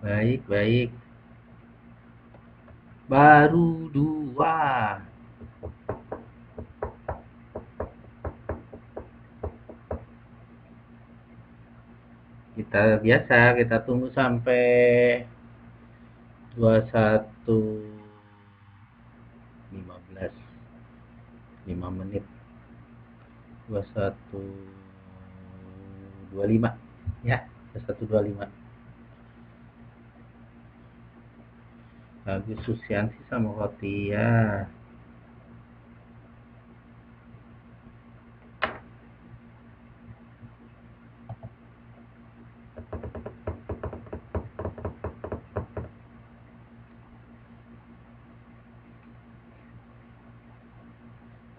Baik, baik. Baru dua. Kita biasa, kita tunggu sampai 21.15, 5 menit. 21.25. Ya, 21.25. Bagus Susianti sama Kotia.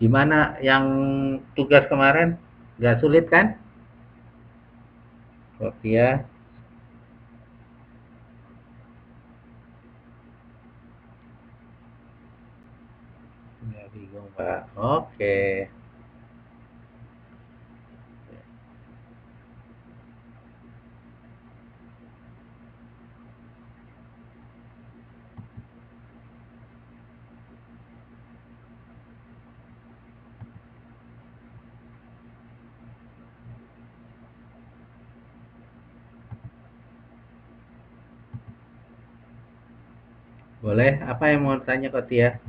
Gimana yang tugas kemarin? Gak sulit kan? Kotia. Nggak bingung, Pak. Oke. Boleh. Apa yang mau tanya Kotia?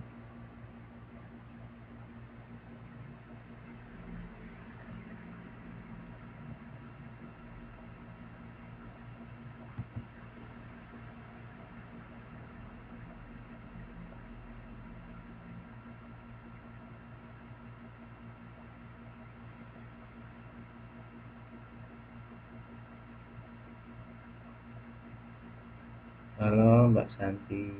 Halo Mbak Santi.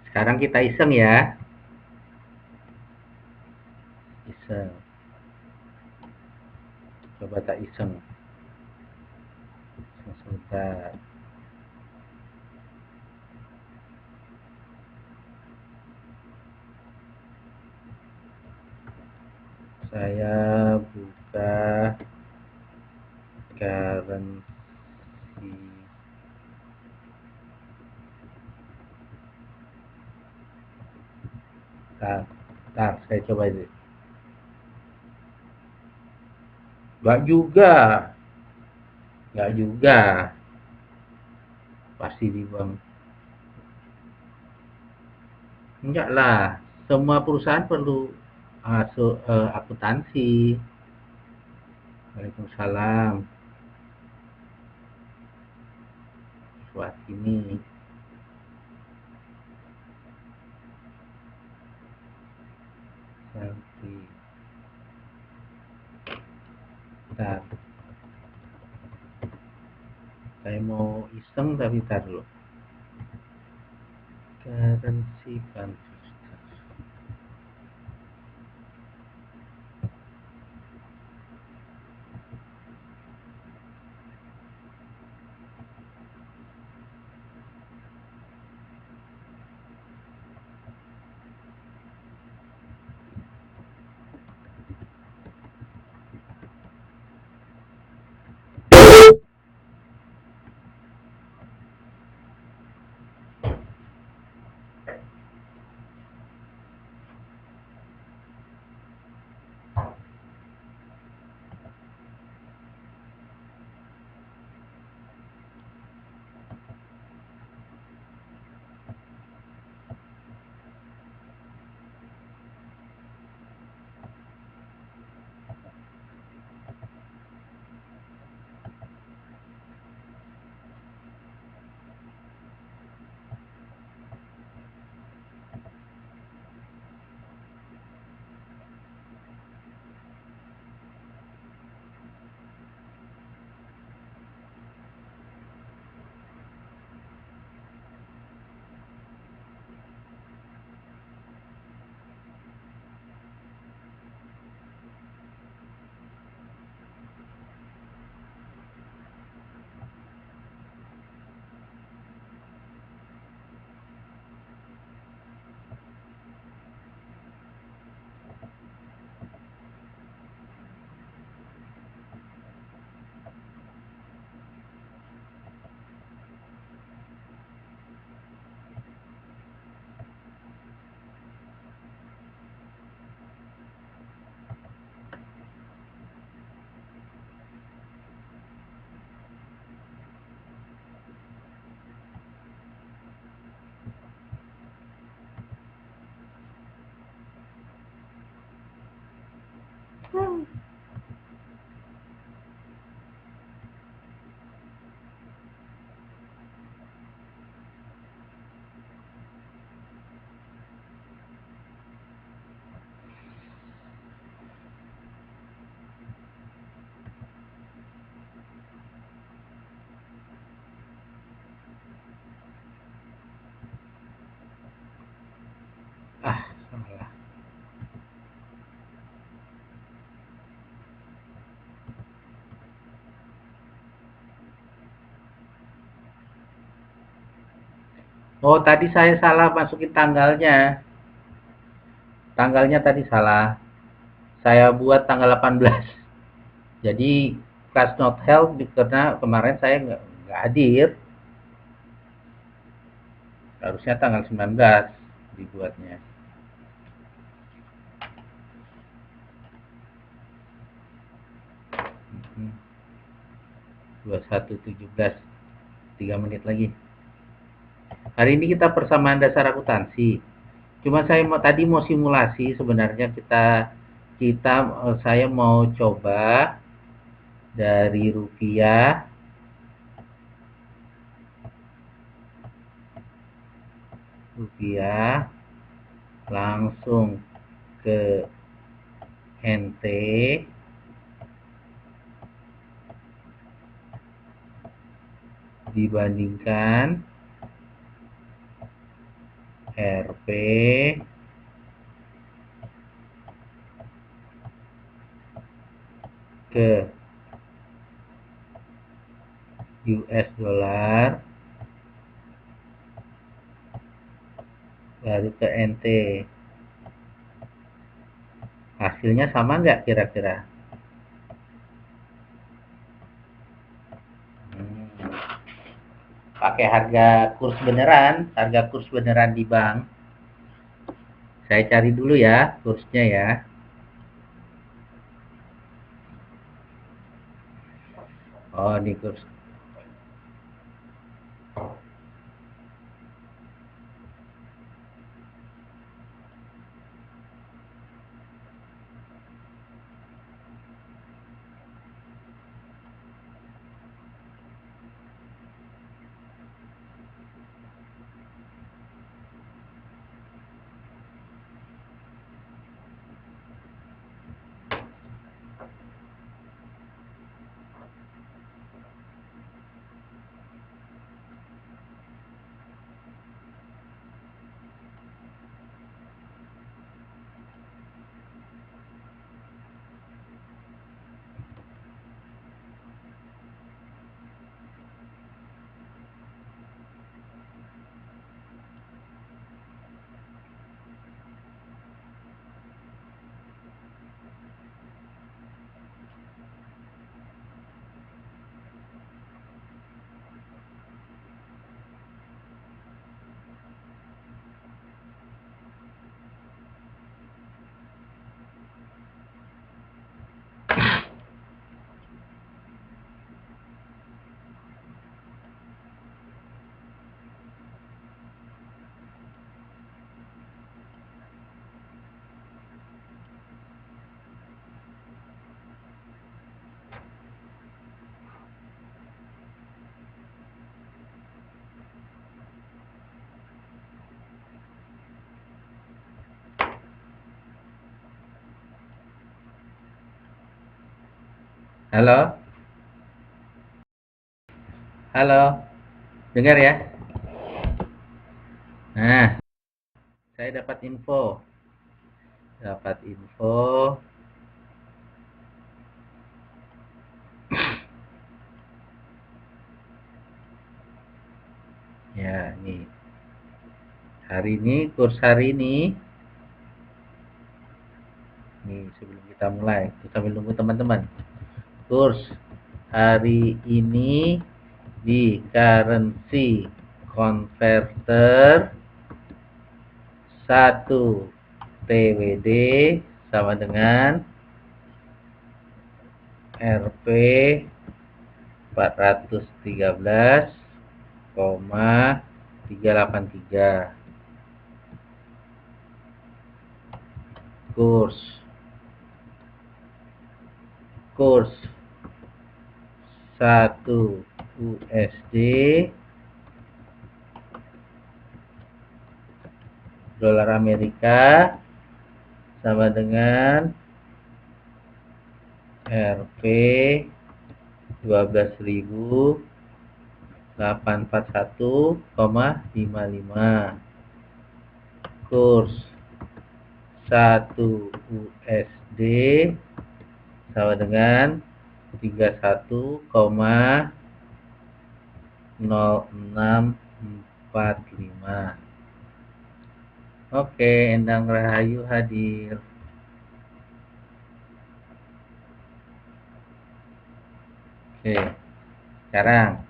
Sekarang kita iseng ya. Iseng. Coba tak iseng. Sebentar. Saya buka currency. Bentar, saya coba ini. Enggak juga. Enggak juga. Pasti di bank. Enggak lah. Semua perusahaan perlu akuntansi. Waalaikumsalam. Buat ini. Nanti. Bentar. Saya mau iseng tapi bentar dulu. Currency fund. Oh, tadi saya salah masukin tanggalnya. Tanggalnya tadi salah. Saya buat tanggal 18. Jadi class not held karena kemarin saya nggak hadir. Harusnya tanggal 19 dibuatnya. 21.17, 3 menit lagi. Hari ini kita persamaan dasar akuntansi. Cuma tadi mau simulasi sebenarnya kita kita saya mau coba dari rupiah langsung ke NT dibandingkan Rp ke US dollar baru ke NT. Hasilnya sama nggak kira-kira? Pakai harga kurs beneran di bank. Saya cari dulu ya kursnya ya. Oh, ini kurs. Halo, halo, dengar ya? Nah, saya dapat info. Dapat info. Ya, nih. Kurs hari ini. Nih, sebelum kita mulai, kita sambil nunggu teman-teman. Kurs hari ini di currency converter 1 TWD sama dengan Rp 413,383. Kurs 1 USD dolar Amerika sama dengan Rp 12.841,55. Kurs 1 USD sama dengan 31,064 45. Oke, Endang Rahayu hadir. Oke, sekarang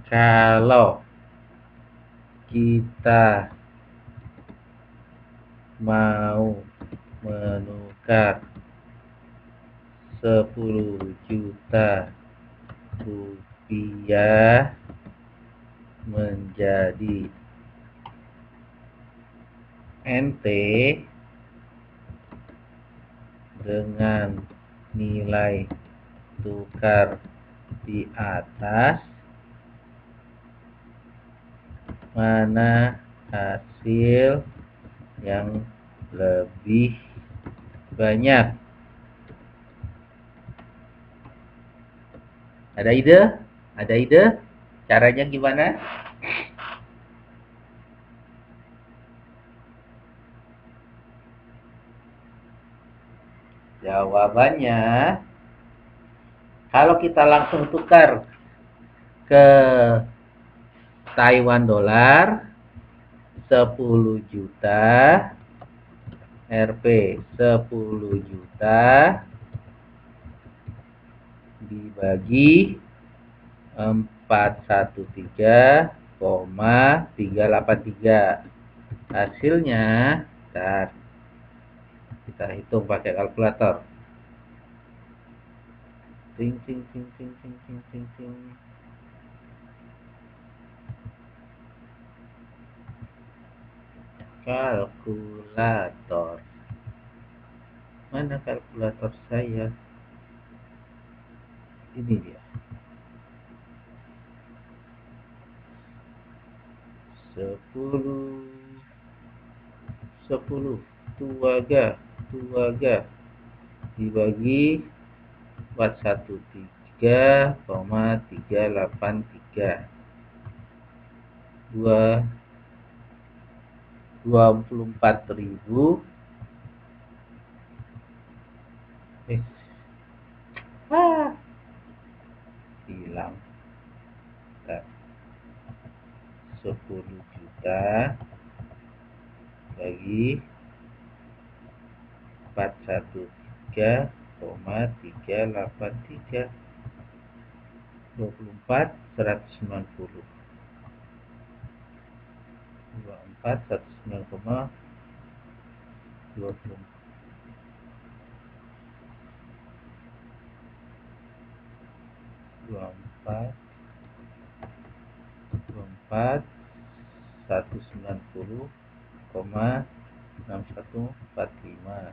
kalau kita mau menukar 10 juta rupiah menjadi NT dengan nilai tukar di atas, mana hasil yang lebih banyak? Ada ide? Ada ide? Caranya gimana? Jawabannya, kalau kita langsung tukar ke Taiwan dolar 10 juta, Rp 10 juta dibagi 413,383. Hasilnya, kita hitung pakai kalkulator. Ting ting ting ting ting ting ting ting. Kalkulator. Mana kalkulator saya? Ini dia. 10 tuaga dibagi 413,383. 24.000 hilang. 10 juta bagi 413,383. 24 190. 24 190,20. 24 190,6145.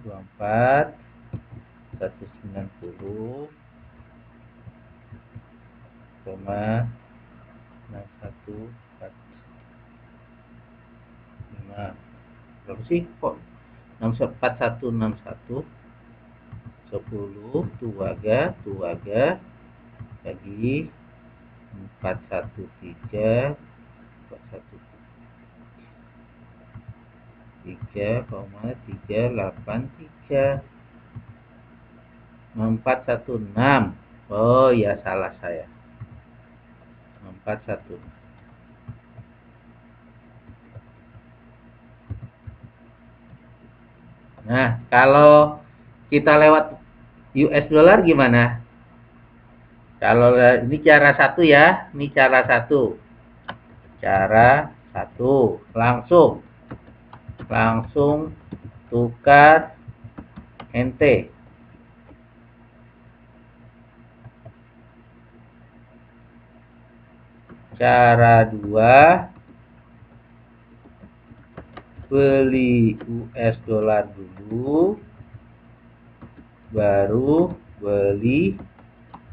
24 190,6145. Berapa sih kok 4161? 10 tuaga bagi 413 3,383. 416. Oh ya, salah saya. 41. Nah, kalau kita lewat US dollar gimana? Kalau ini cara satu ya, ini cara satu. Cara satu, langsung tukar NT. Cara dua, beli US dollar dulu, baru beli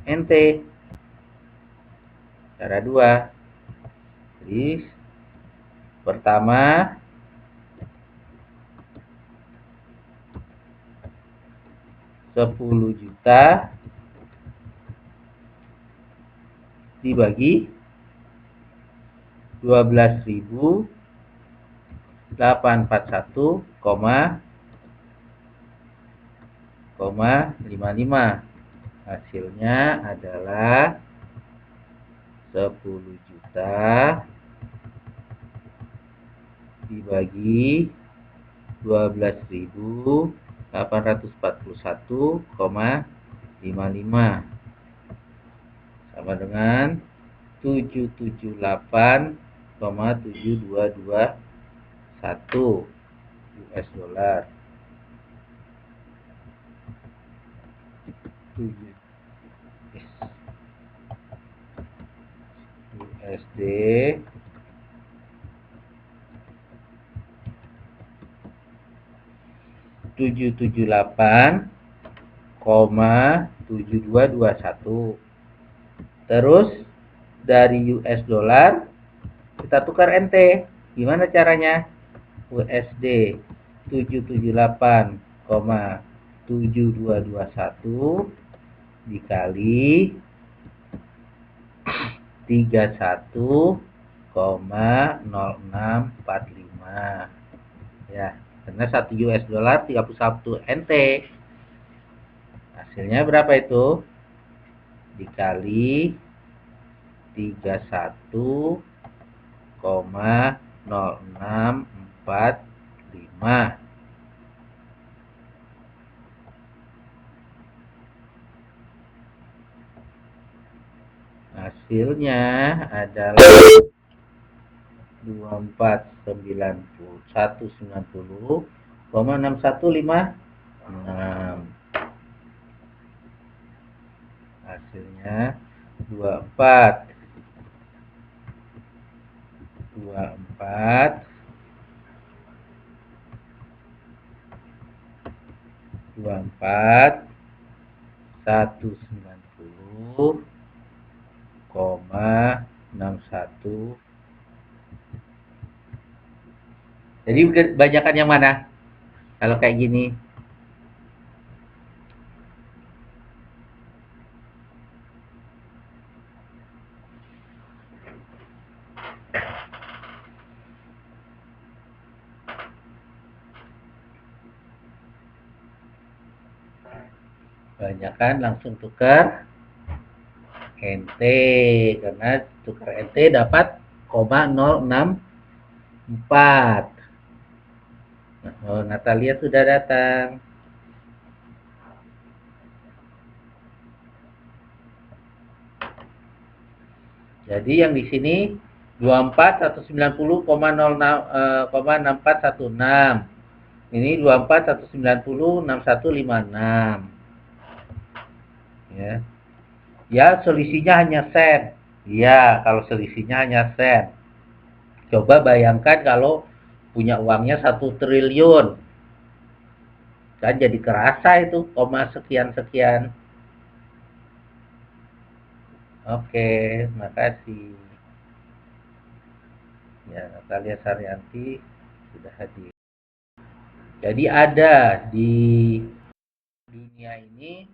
NT. Cara dua. Jadi pertama $10 juta dibagi 12.841,383. Hasilnya adalah 10 juta dibagi 12.841,55 sama dengan 778,7221 US dollar. USD $778,7221. Terus dari US dollar kita tukar NT. Gimana caranya? USD 778,7221 dikali 31,0645. Ya, karena 1 US dollar 31 NT. Hasilnya berapa itu? Dikali 31,0645. Hasilnya adalah 2490,6156. Hasilnya 24 190,61. Jadi kebanyakan yang mana? Kalau kayak gini. Kebanyakan langsung tukar NT, karena tukar NT dapat 0,064. Oh, Natalia sudah datang. Jadi yang di sini 24.190,6416. Ini 24.190,6156. Ya. Ya, selisihnya hanya sen. Iya, kalau selisihnya hanya sen. Coba bayangkan kalau punya uangnya 1 triliun. Kan jadi kerasa itu, koma sekian-sekian. Oke, makasih. Ya, Natalia Saryanti sudah hadir. Jadi ada di dunia ini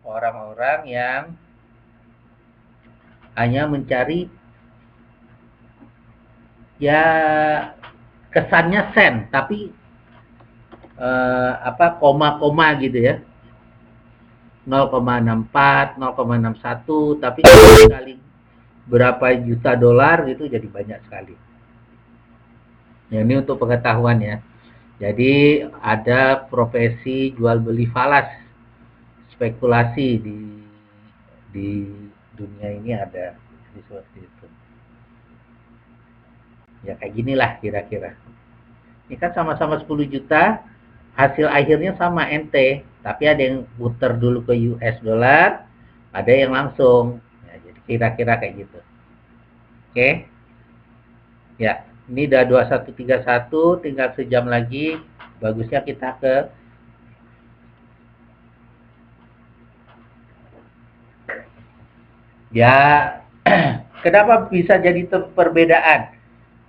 orang-orang yang hanya mencari ya kesannya sen, tapi koma-koma gitu ya. 0,64, 0,61, tapi kali berapa juta dolar gitu jadi banyak sekali. Ya, ini untuk pengetahuan ya. Jadi ada profesi jual beli falas, spekulasi di dunia ini ada seperti itu. Ya kayak ginilah kira-kira. Ini kan sama-sama 10 juta, hasil akhirnya sama NT, tapi ada yang putar dulu ke US dollar, ada yang langsung. Ya, jadi kira-kira kayak gitu. Oke. Ya, ini udah 21.31, tinggal sejam lagi. Bagusnya kita ke ya. Kenapa bisa jadi perbedaan?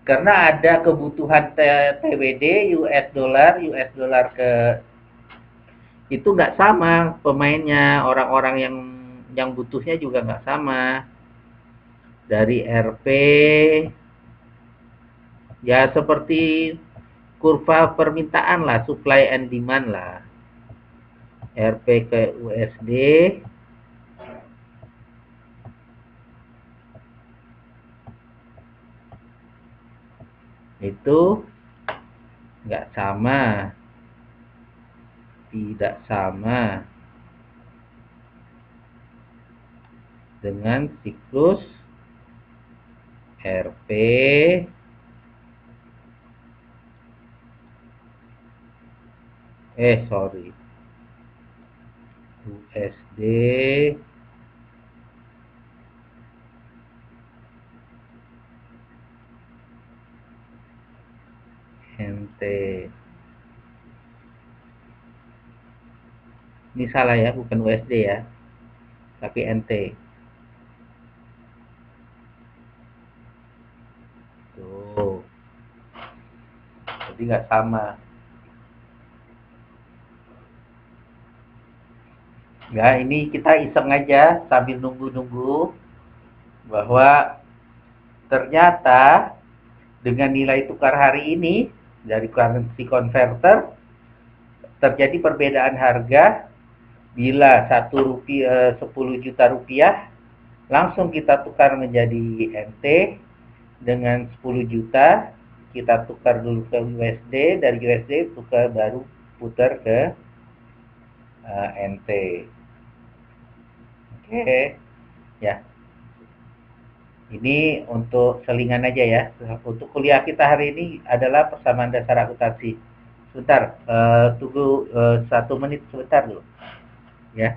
Karena ada kebutuhan TWD, US dollar ke itu nggak sama pemainnya, orang-orang yang butuhnya juga nggak sama. Dari RP ya seperti kurva permintaan lah, supply and demand lah. RP ke USD, itu nggak sama, tidak sama dengan siklus RP USD NT. Ini salah ya, bukan USD ya, tapi NT. Tuh, jadi nggak sama. Nggak, ini kita iseng aja sambil nunggu-nunggu bahwa ternyata dengan nilai tukar hari ini dari currency converter terjadi perbedaan harga. Bila 10 juta rupiah langsung kita tukar menjadi NT, dengan 10 juta kita tukar dulu ke USD, dari USD tukar baru putar ke NT. Oke. Ya, ini untuk selingan aja ya. Untuk kuliah kita hari ini adalah persamaan dasar akuntansi. Sebentar, tunggu 1 menit sebentar dulu ya.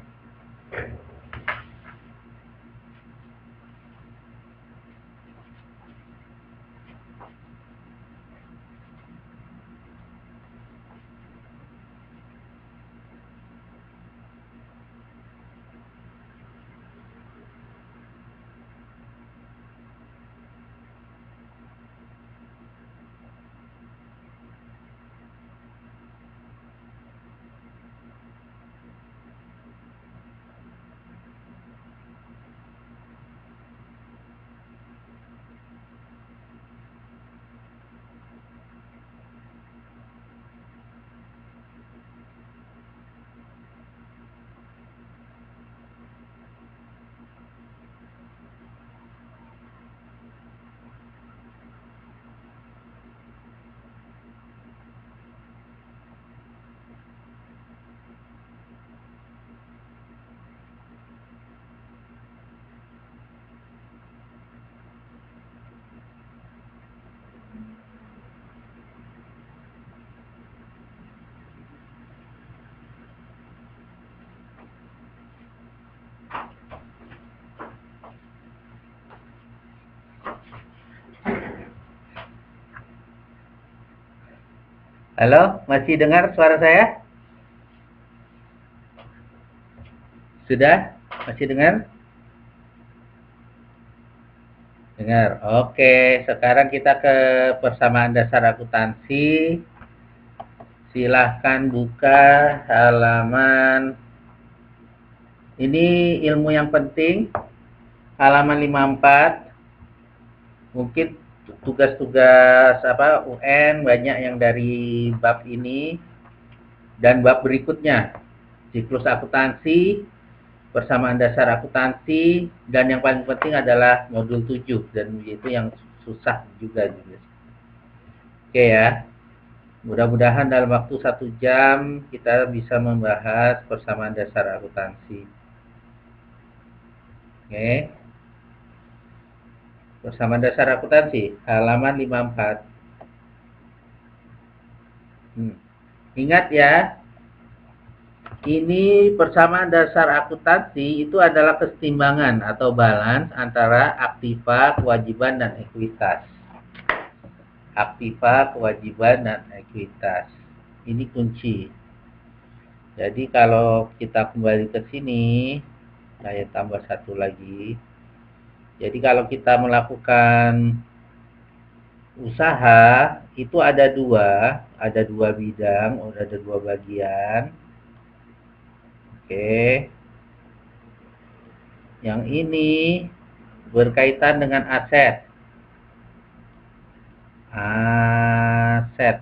Halo, masih dengar suara saya? Sudah? Masih dengar? Dengar. Oke, sekarang kita ke persamaan dasar akuntansi. Silahkan buka halaman. Ini ilmu yang penting. Halaman 54. Mungkin tugas-tugas UN banyak yang dari bab ini dan bab berikutnya. Siklus akuntansi, persamaan dasar akuntansi, dan yang paling penting adalah modul 7, dan itu yang susah juga. Oke ya, mudah-mudahan dalam waktu 1 jam kita bisa membahas persamaan dasar akuntansi. Oke, persamaan dasar akuntansi halaman 54. Ingat ya, ini persamaan dasar akuntansi itu adalah kesetimbangan atau balance antara aktiva, kewajiban, dan ekuitas. Aktiva, kewajiban, dan ekuitas. Ini kunci. Jadi kalau kita kembali ke sini, saya tambah 1 lagi. Jadi kalau kita melakukan usaha, itu ada dua bidang, ada 2 bagian. Oke. Yang ini berkaitan dengan aset. Aset.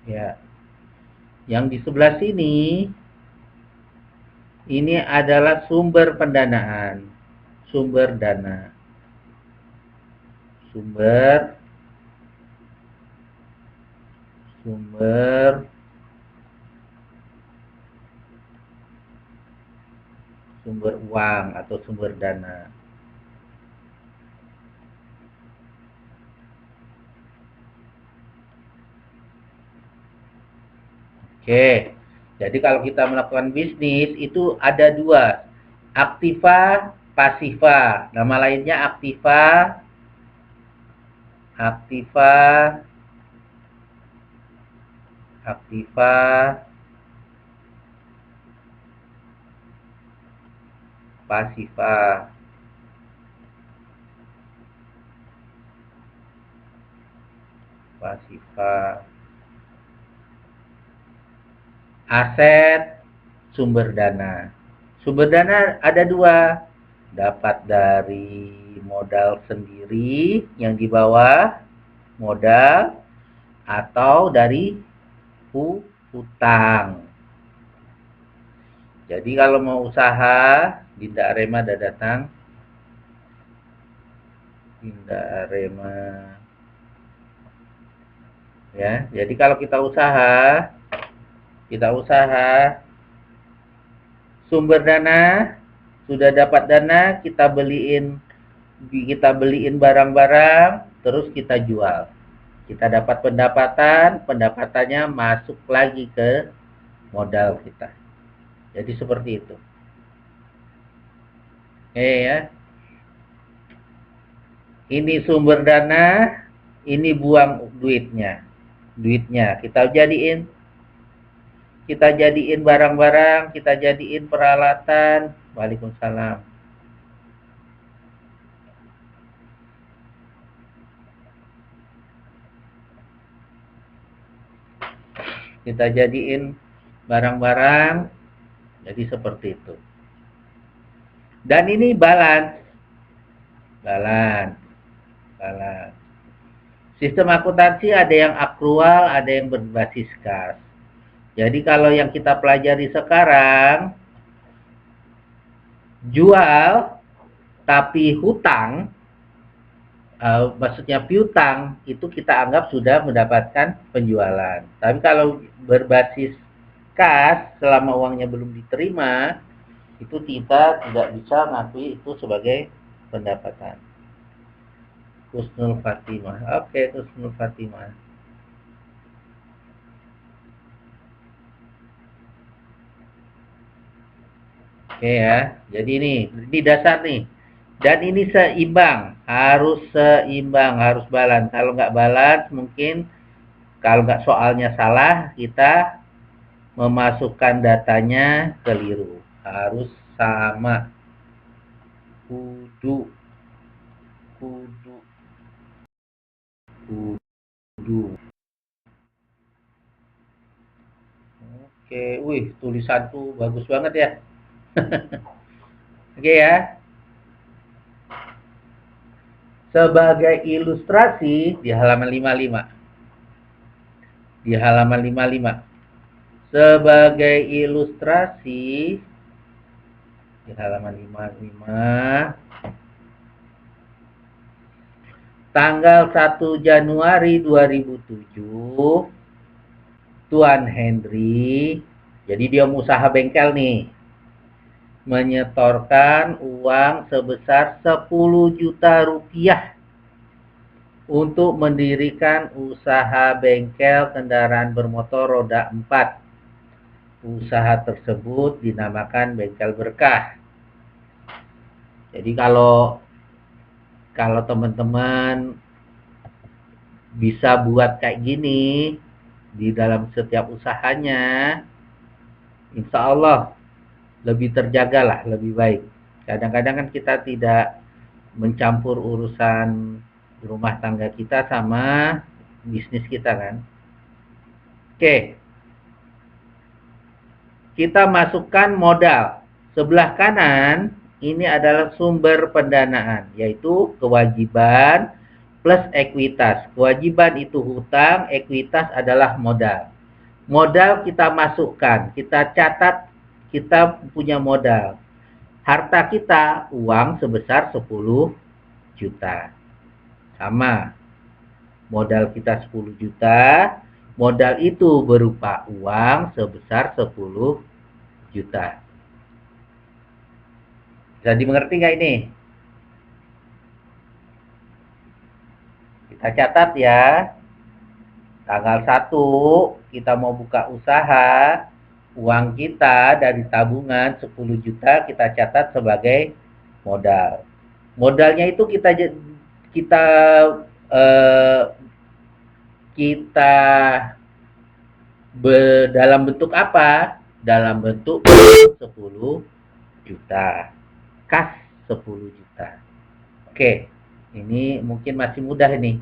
Ya. Yang di sebelah sini ini adalah sumber pendanaan, sumber dana. Sumber uang atau sumber dana. Oke, jadi kalau kita melakukan bisnis itu ada dua, aktiva, pasiva. Nama lainnya aktiva, aktiva, aktiva, pasiva. Pasiva. Aset, sumber dana. Sumber dana ada dua, dapat dari modal sendiri yang di bawah modal atau dari hutang. Jadi kalau mau usaha, Dinda Arema ada datang. Dinda Arema. Ya, jadi kalau kita usaha sumber dana, sudah dapat dana, kita beliin barang-barang, terus kita jual. Kita dapat pendapatannya masuk lagi ke modal kita. Jadi seperti itu. Ya. Ini sumber dana, ini buang duitnya. Kita jadiin barang-barang, kita jadiin peralatan. Waalaikumsalam. Kita jadiin barang-barang, jadi seperti itu. Dan ini balance. Sistem akuntansi ada yang akrual, ada yang berbasis kas. Jadi kalau yang kita pelajari sekarang, jual tapi hutang, maksudnya piutang, itu kita anggap sudah mendapatkan penjualan. Tapi kalau berbasis kas, selama uangnya belum diterima, itu kita tidak bisa mengakui itu sebagai pendapatan. Husnul Fatimah. Oke, Husnul Fatimah. Oke ya. Jadi ini dasar nih. Dan ini seimbang, harus balance. Kalau nggak balance, mungkin kalau nggak soalnya salah, kita memasukkan datanya keliru. Harus sama. Kudu. Oke, wih, tulisan tuh bagus banget ya. Oke ya. Sebagai ilustrasi di halaman 55. Sebagai ilustrasi di halaman 55. Tanggal 1 Januari 2007, Tuan Henry, jadi dia usaha bengkel nih, menyetorkan uang sebesar 10 juta rupiah untuk mendirikan usaha bengkel kendaraan bermotor roda 4. Usaha tersebut dinamakan Bengkel Berkah. Jadi kalau teman-teman bisa buat kayak gini di dalam setiap usahanya, insya Allah lebih terjaga lah, lebih baik. Kadang-kadang kan kita tidak mencampur urusan rumah tangga kita sama bisnis kita kan. Oke. Kita masukkan modal. Sebelah kanan ini adalah sumber pendanaan, yaitu kewajiban plus ekuitas. Kewajiban itu hutang, ekuitas adalah modal. Modal kita masukkan, kita catat, kita punya modal. Harta kita uang sebesar 10 juta. Sama. Modal kita 10 juta, modal itu berupa uang sebesar 10 juta. Bisa dimengerti nggak ini? Kita catat ya. Tanggal 1 kita mau buka usaha, uang kita dari tabungan 10 juta kita catat sebagai modal. Modalnya itu kita eh, kita dalam bentuk apa? Dalam bentuk 10 juta. Kas 10 juta. Oke, ini mungkin masih mudah ini.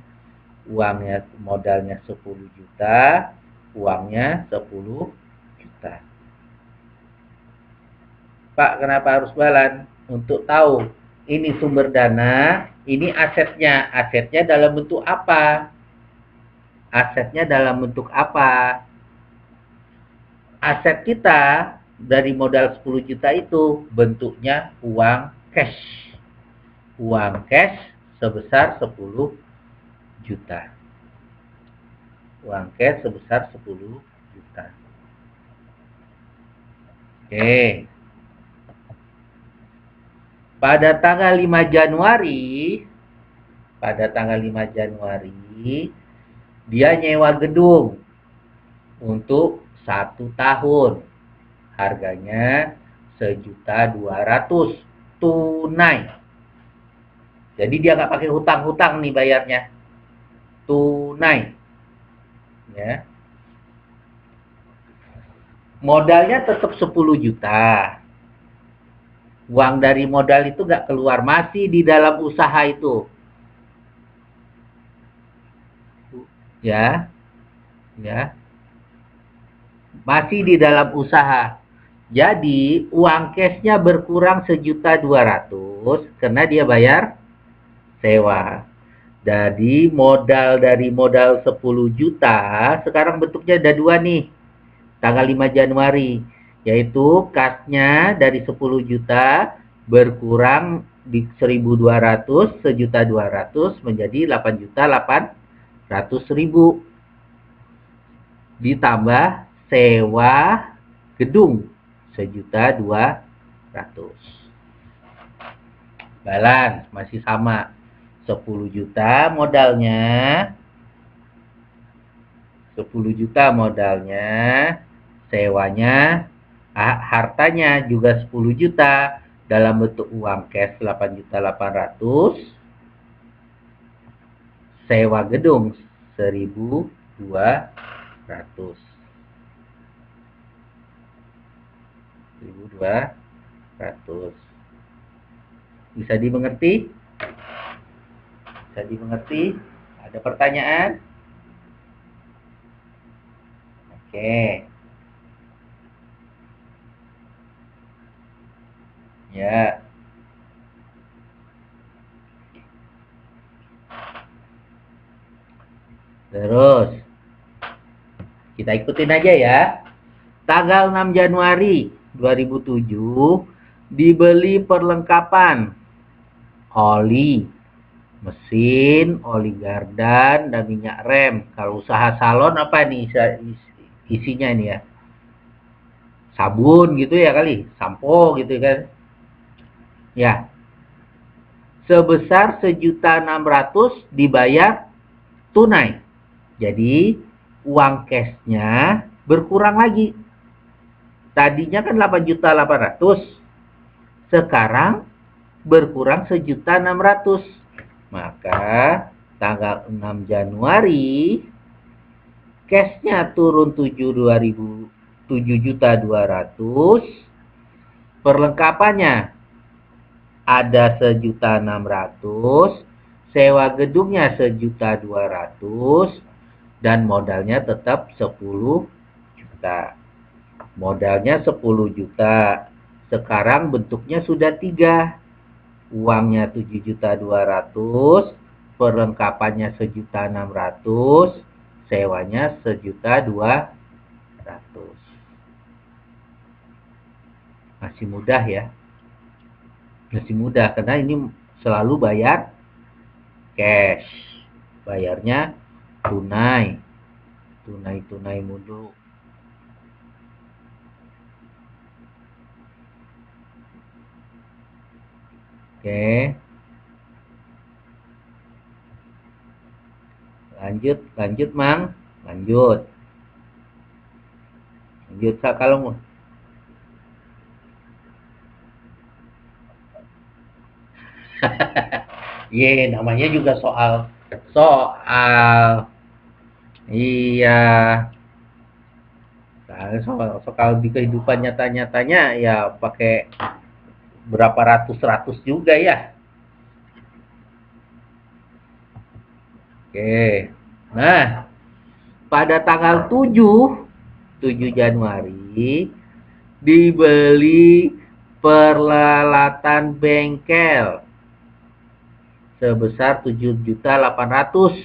Uangnya, modalnya 10 juta, uangnya 10 juta. Pak, kenapa harus balan? Untuk tahu ini sumber dana, ini asetnya. Asetnya dalam bentuk apa? Asetnya dalam bentuk apa? Aset kita dari modal 10 juta itu bentuknya uang cash. Uang cash sebesar 10 juta. Uang cash sebesar 10 juta. Oke. Pada tanggal 5 Januari, dia nyewa gedung untuk 1 tahun. Harganya 1.200.000 tunai. Jadi dia nggak pakai hutang-hutang nih bayarnya. Tunai. Ya. Modalnya tetap 10 juta. Uang dari modal itu nggak keluar, masih di dalam usaha itu. Ya. Ya. Masih di dalam usaha. Jadi uang cashnya berkurang 1.200.000 karena dia bayar sewa. Jadi modal dari modal 10 juta sekarang bentuknya ada 2 nih. Tanggal 5 Januari, yaitu kasnya dari 10 juta berkurang di 1.200, 1.200.000 menjadi 8.800.000. Ditambah sewa gedung 1.200.000. Balance masih sama. 10 juta modalnya. 10 juta modalnya. Sewanya, hartanya juga 10 juta dalam bentuk uang cash 8.800.000. Sewa gedung 1.200. 1.200. Bisa dimengerti? Bisa dimengerti? Ada pertanyaan? Oke. Ya. Terus kita ikutin aja ya. Tanggal 6 Januari 2007 dibeli perlengkapan oli, mesin, oli gardan, dan minyak rem. Kalau usaha salon apa nih isinya ini ya? Sabun gitu ya kali, sampo gitu kan? Ya, sebesar 1.600.000 dibayar tunai. Jadi uang cashnya berkurang lagi. Tadinya kan 8.800.000, sekarang berkurang 1.600.000. Maka tanggal 6 Januari cashnya turun 7.200.000. Perlengkapannya ada 1.600.000, sewa gedungnya 1.200.000, dan modalnya tetap 10 juta. Modalnya 10 juta. Sekarang bentuknya sudah 3. Uangnya 7.200.000, perlengkapannya 1.600.000, sewanya 1.200.000. 400. Masih mudah ya. Masih mudah karena ini selalu bayar cash. Bayarnya tunai. Tunai mulu. Oke. Lanjut, Mang. Lanjut. Kalau mau. Ye, namanya juga soal. Iya. Soal di kehidupan nyata-nyatanya ya pakai berapa ratus juga ya. Oke. Nah, pada tanggal 7 Januari dibeli peralatan bengkel sebesar 7.800.000.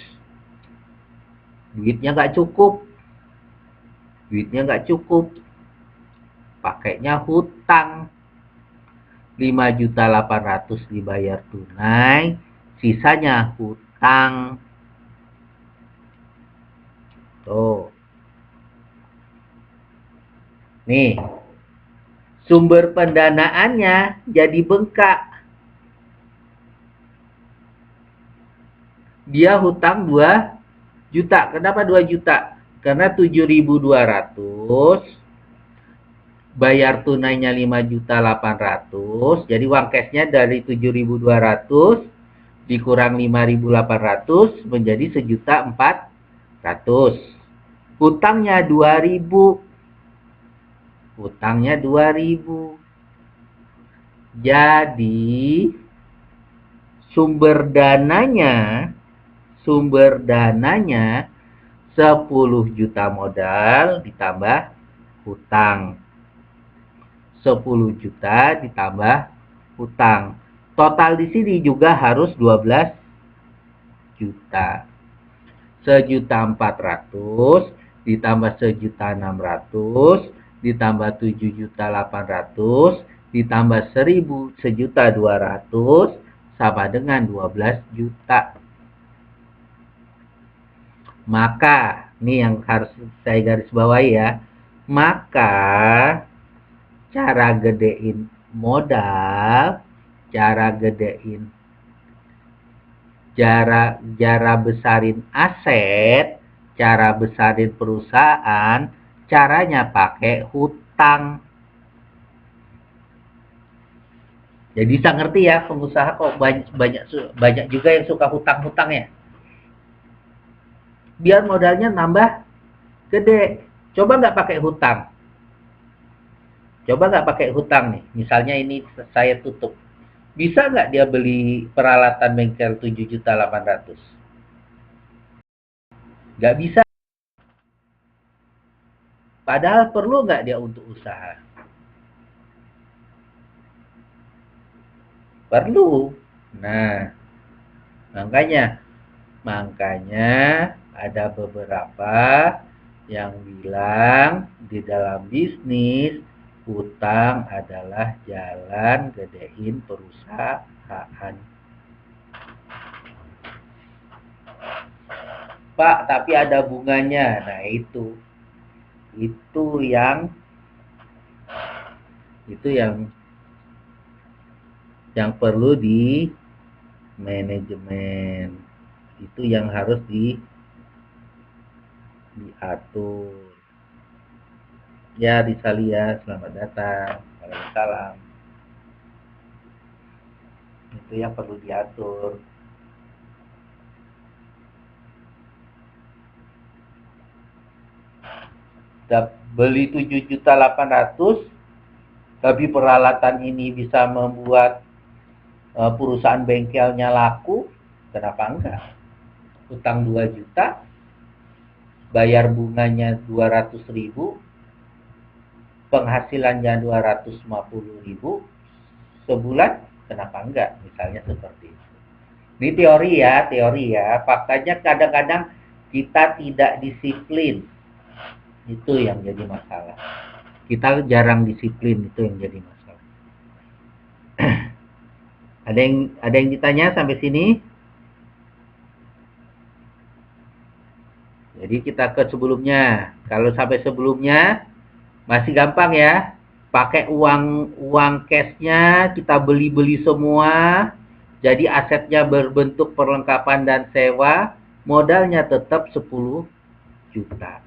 Duitnya nggak cukup. Pakainya hutang. 5.800.000 dibayar tunai, sisanya hutang. Tuh. Nih. Sumber pendanaannya jadi bengkak. Dia hutang 2 juta. Kenapa 2 juta? Karena 7.200, bayar tunainya 5.800.000. Jadi uang cashnya dari 7.200 dikurang 5.800 menjadi 1.400.000. Hutangnya 2.000. Jadi sumber dananya 10 juta modal ditambah hutang. 10 juta ditambah hutang. Total di sini juga harus 12 juta. 1.400.000 ditambah 1.600.000 ditambah 7.800.000 ditambah 1.200.000 sama dengan 12 juta. Maka, ini yang harus saya garis bawahi ya. Maka, cara gedein modal, cara besarin aset, cara besarin perusahaan, caranya pakai hutang. Jadi bisa ngerti ya, pengusaha kok banyak juga yang suka hutang-hutang ya. Biar modalnya nambah gede. Coba nggak pakai hutang nih. Misalnya ini saya tutup. Bisa nggak dia beli peralatan bengkel 7.800.000? Nggak bisa. Padahal perlu nggak dia untuk usaha? Perlu. Nah, makanya ada beberapa yang bilang di dalam bisnis hutang adalah jalan gedein perusahaan. Pak, tapi ada bunganya. Nah, itu yang perlu di manajemen. Itu yang harus diatur. Ya, Risalia, selamat datang. Waalaikumsalam. Itu yang perlu diatur. Beli 7.800.000, tapi peralatan ini bisa membuat perusahaan bengkelnya laku, kenapa enggak? Utang 2 juta, bayar bunganya 200.000, penghasilannya 250.000 sebulan, kenapa enggak? Misalnya seperti itu. Ini teori ya. Faktanya kadang-kadang kita tidak disiplin. Itu yang jadi masalah. Kita jarang disiplin, itu yang jadi masalah. Ada yang ditanya sampai sini? Jadi kita ke sebelumnya. Kalau sampai sebelumnya masih gampang ya. Pakai uang cashnya kita beli-beli semua. Jadi asetnya berbentuk perlengkapan dan sewa. Modalnya tetap 10 juta.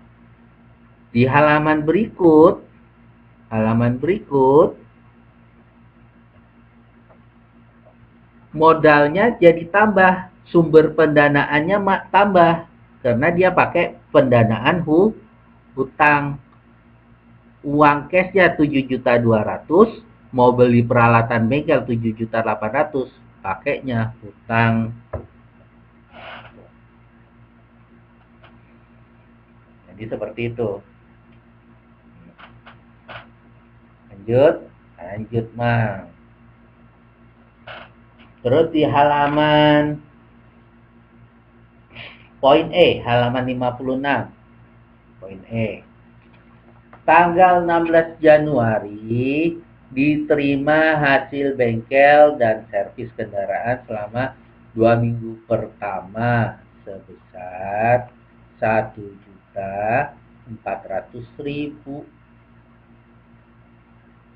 Di halaman berikut modalnya jadi tambah, sumber pendanaannya tambah karena dia pakai pendanaan hutang. Uang cashnya 7.200.000, mau beli peralatan bengkel 7.800.000, pakainya hutang. Jadi seperti itu. Lanjut Mang. Terus di halaman poin E, halaman 56. Poin E. Tanggal 16 Januari diterima hasil bengkel dan servis kendaraan selama 2 minggu pertama sebesar 1.400.000.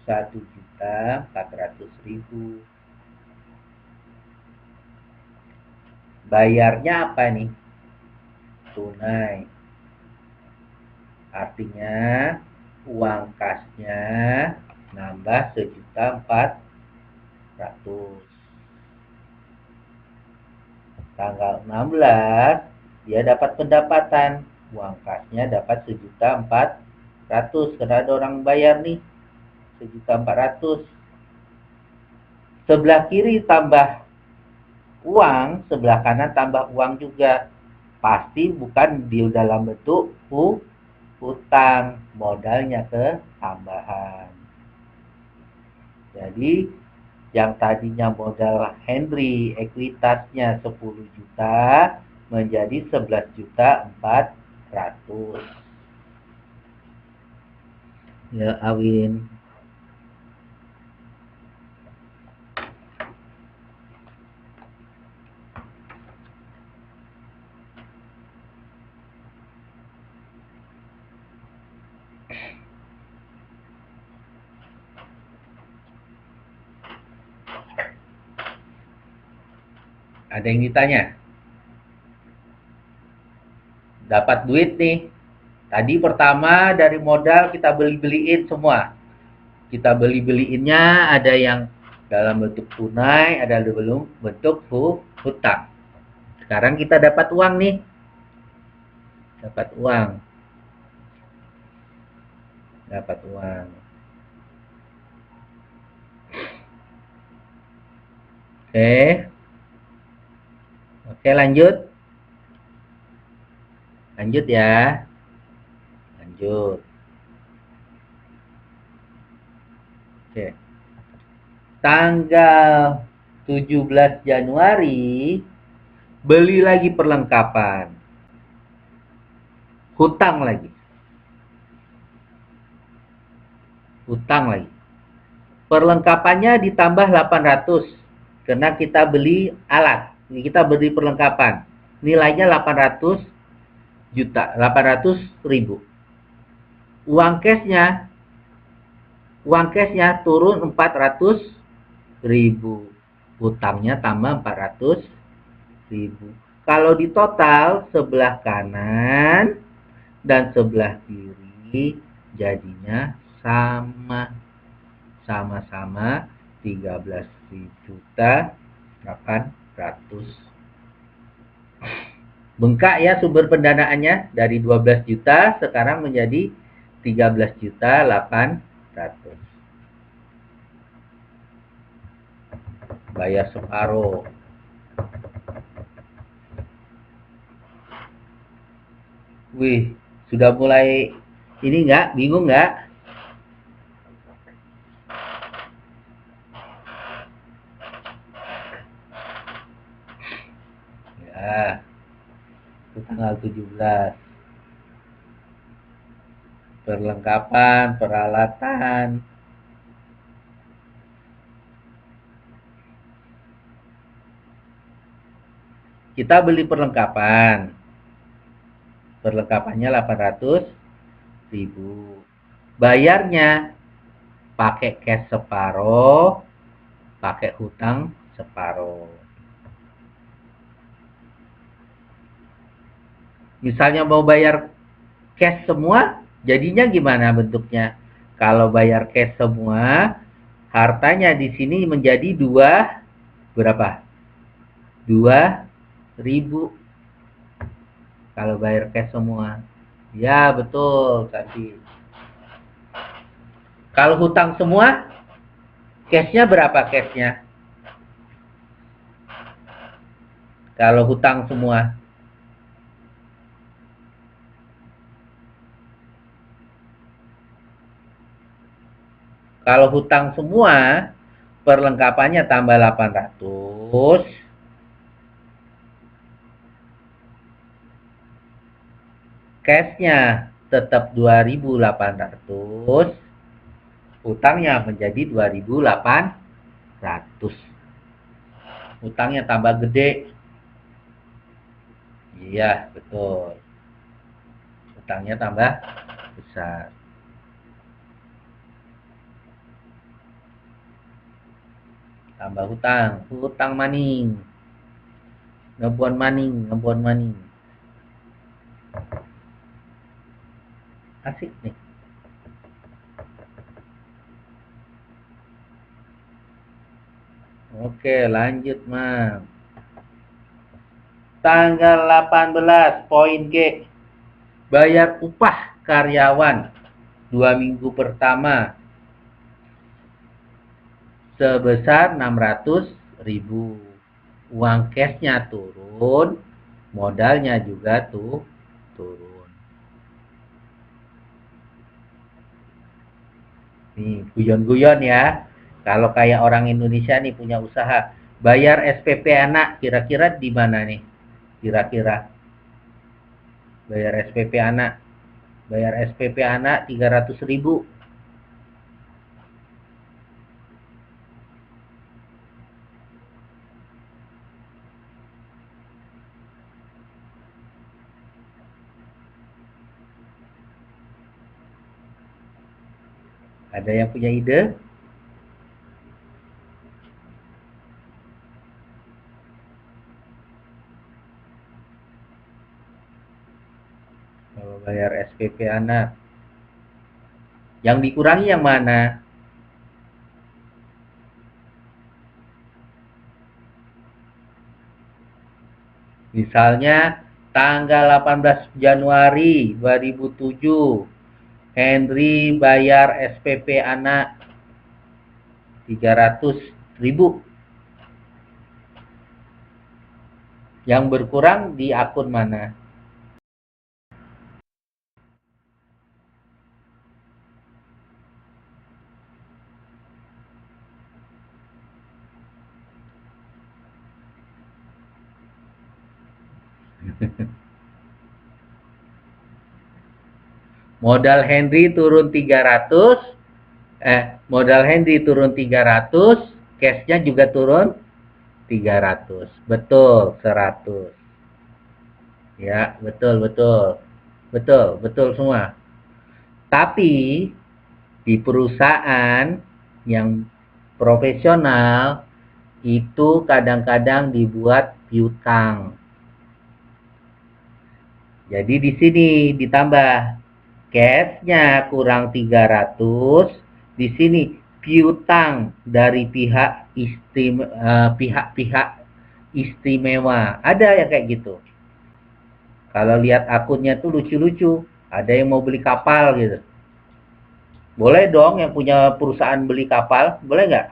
1.400.000. Bayarnya apa nih? Tunai. Artinya uang kasnya nambah 1.400.000. Tanggal 16 dia dapat pendapatan. Uang kasnya dapat 1.400.000 karena ada orang bayar nih 1.400.000. Sebelah kiri tambah uang, sebelah kanan tambah uang juga. Pasti bukan di dalam bentuk hutang, modalnya ke tambahan. Jadi yang tadinya modal Henry ekuitasnya 10 juta menjadi 11.400.000. Ya, Awin. Ada yang ditanya? Dapat duit nih. Tadi pertama dari modal kita beli-beliin semua. Kita beli-beliinnya ada yang dalam bentuk tunai, ada belum bentuk hutang. Sekarang kita dapat uang nih. Dapat uang. Dapat uang. Oke. Oke, lanjut. Lanjut ya. Lanjut. Oke. Tanggal 17 Januari beli lagi perlengkapan. Hutang lagi. Hutang lagi. Perlengkapannya ditambah 800 karena kita beli alat. Ini kita beli perlengkapan. Nilainya 800 juta, 800.000. Uang cashnya turun 400.000. Hutangnya tambah 400.000. Kalau di total sebelah kanan dan sebelah kiri jadinya sama-sama 13.800.000. Bengkak ya sumber pendanaannya dari 12 juta sekarang menjadi 13.800.000. Bayar separuh. Wih, sudah mulai ini nggak? Bingung nggak? Ya, itu tanggal 17. Perlengkapan, peralatan. Kita beli perlengkapan. Perlengkapannya 800.000. Bayarnya pakai cash separuh, pakai hutang separuh. Misalnya mau bayar cash semua, jadinya gimana bentuknya? Kalau bayar cash semua, hartanya di sini menjadi berapa? 2.000. Kalau bayar cash semua. Ya, betul tadi. Kalau hutang semua, cashnya berapa cashnya? Kalau hutang semua. Kalau hutang semua, perlengkapannya tambah 800. Cashnya tetap 2.800. Hutangnya menjadi 2.800. Hutangnya tambah gede. Iya, betul. Hutangnya tambah besar. Tambah hutang. Hutang maning. Ngebuan maning, ngebuan maning. Asik nih. Oke, lanjut, Mam. Tanggal 18, poin G. Bayar upah karyawan 2 minggu pertama sebesar 600.000. Uang cashnya turun, modalnya juga turun. Nih, guyon-guyon ya. Kalau kayak orang Indonesia nih punya usaha, bayar SPP anak, kira-kira di mana nih? Kira-kira bayar SPP anak. Bayar SPP anak 300.000. Ada yang punya ide? Kalau bayar SPP anak. Yang dikurangi yang mana? Misalnya tanggal 18 Januari 2007, Henry bayar SPP anak 300.000. Yang berkurang di akun mana? Modal Henry turun 300, modal Henry turun 300, cashnya juga turun 300. Betul, 100. Ya, betul, betul. Betul, betul semua. Tapi di perusahaan yang profesional itu kadang-kadang dibuat piutang. Jadi di sini ditambah cashnya kurang 300, di sini piutang dari pihak-pihak istimewa. Ada yang kayak gitu. Kalau lihat akunnya tuh lucu-lucu. Ada yang mau beli kapal gitu. Boleh dong yang punya perusahaan beli kapal, boleh nggak?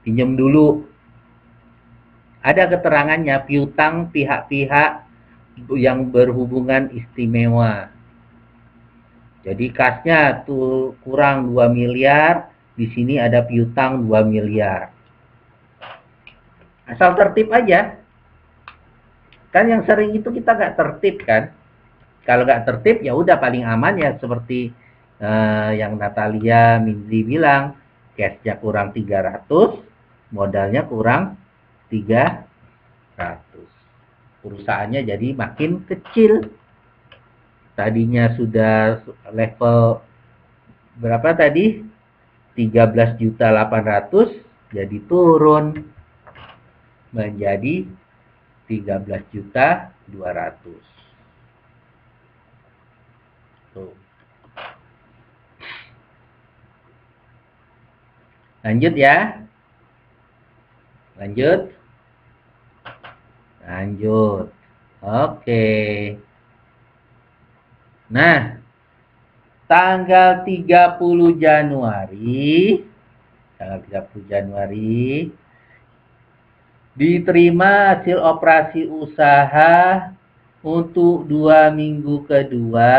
Pinjam dulu. Ada keterangannya piutang pihak-pihak yang berhubungan istimewa. Jadi kasnya tuh kurang 2 miliar, di sini ada piutang 2 miliar. Asal tertib aja. Kan yang sering itu kita nggak tertib kan. Kalau nggak tertib ya udah paling aman ya seperti yang Natalia Minzi bilang, cashnya kurang 300, modalnya kurang 300. Perusahaannya jadi makin kecil. Tadinya sudah level berapa tadi? 13.800.000 jadi turun menjadi 13.200.000. Tuh. Lanjut ya. Lanjut. Lanjut. Oke. Nah, tanggal 30 Januari, tanggal 30 Januari diterima hasil operasi usaha untuk 2 minggu kedua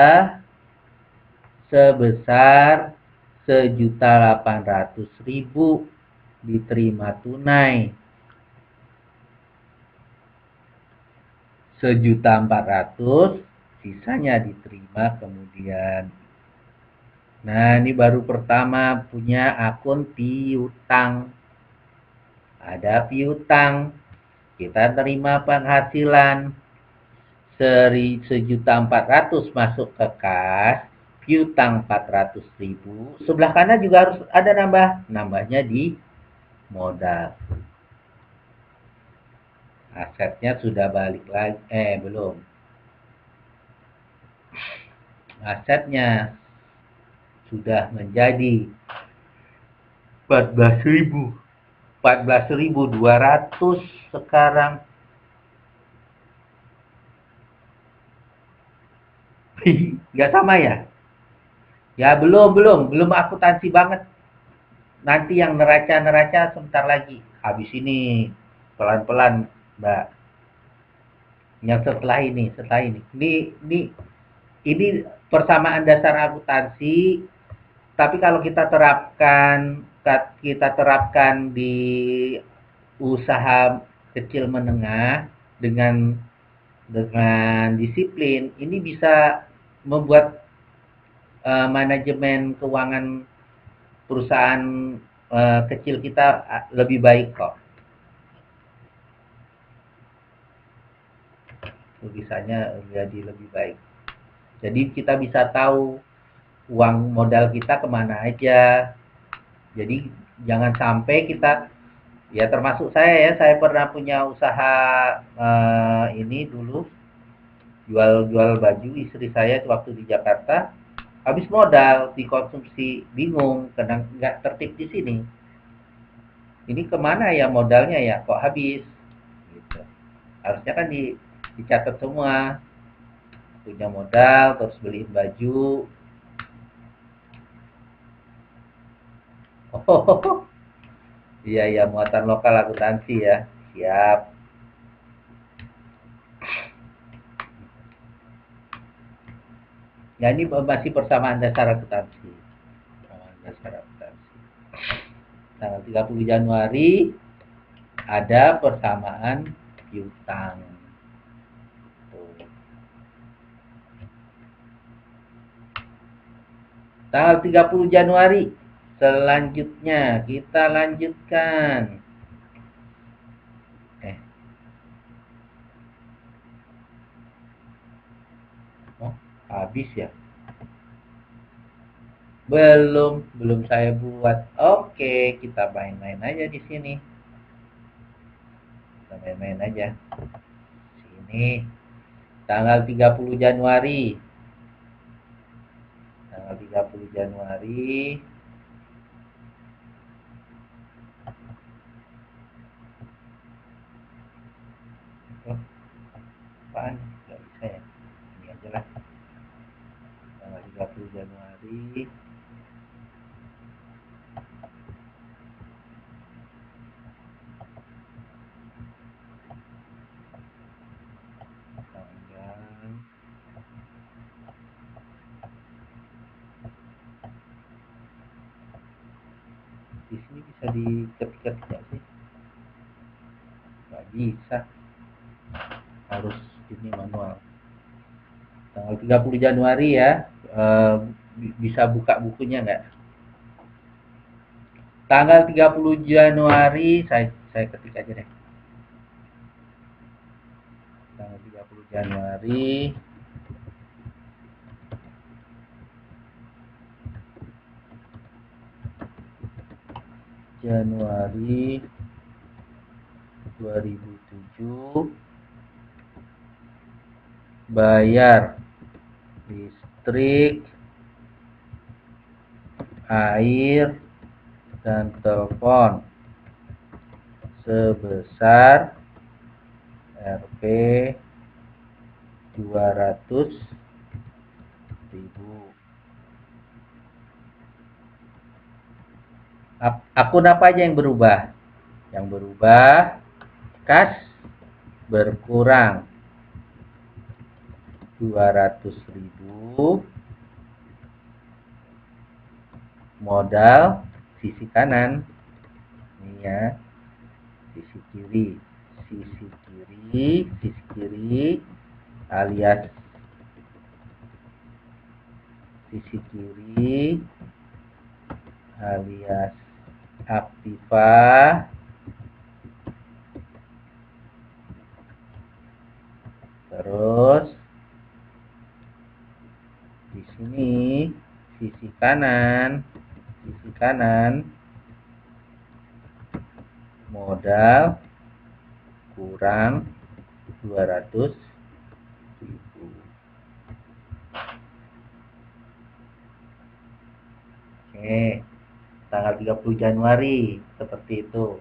sebesar 1.800.000 diterima tunai, 1.400.000 sisanya diterima kemudian. Nah, ini baru pertama punya akun piutang. Ada piutang, kita terima penghasilan 1.400.000 masuk ke kas, piutang 400.000. Sebelah kanan juga harus ada nambahnya di modal. Asetnya sudah balik lagi, belum. Asetnya sudah menjadi 14.200 sekarang. Nggak sama ya? Ya belum akuntansi banget. Nanti yang neraca sebentar lagi. Habis ini pelan-pelan, Mbak. Yang setelah ini. Ini persamaan dasar akuntansi. Tapi kalau kita terapkan di usaha kecil menengah dengan disiplin, ini bisa membuat manajemen keuangan perusahaan kecil kita lebih baik kok. Tulisannya jadi lebih baik. Jadi kita bisa tahu uang modal kita kemana aja. Jadi jangan sampai kita, ya termasuk saya pernah punya usaha ini dulu, jual baju istri saya waktu di Jakarta. Habis modal dikonsumsi, bingung karena nggak tertib di sini. Ini kemana ya modalnya ya, kok habis? Gitu. Harusnya kan dicatat semua. Punya modal, terus beliin baju. Oh, iya muatan lokal akuntansi ya. Siap. Ya ini masih persamaan dasar akuntansi. Tanggal 30 Januari ada persamaan piutang. Tanggal 30 Januari selanjutnya kita lanjutkan. Habis ya? Belum saya buat. Oke, kita main-main aja di sini. Kita main-main aja. Sini. Tanggal 30 Januari. Tanggal 30 Januari. Oh, apaan? Gak bisa ya? Ini aja lah. Tanggal 30 Januari. Di sini bisa diketik nggak sih? Nggak bisa, harus ini manual. Tanggal 30 Januari ya. Bisa buka bukunya nggak? Tanggal 30 Januari, saya ketik aja deh. Tanggal 30 Januari Januari 2007, bayar listrik, air, dan telepon sebesar Rp 200.000. Akun apa aja yang berubah? Yang berubah, kas berkurang 200.000, modal sisi kanan. Ini ya, sisi kiri, alias sisi kiri alias aktiva, terus di sini sisi kanan modal kurang 200.000. Oke, tanggal 30 Januari seperti itu.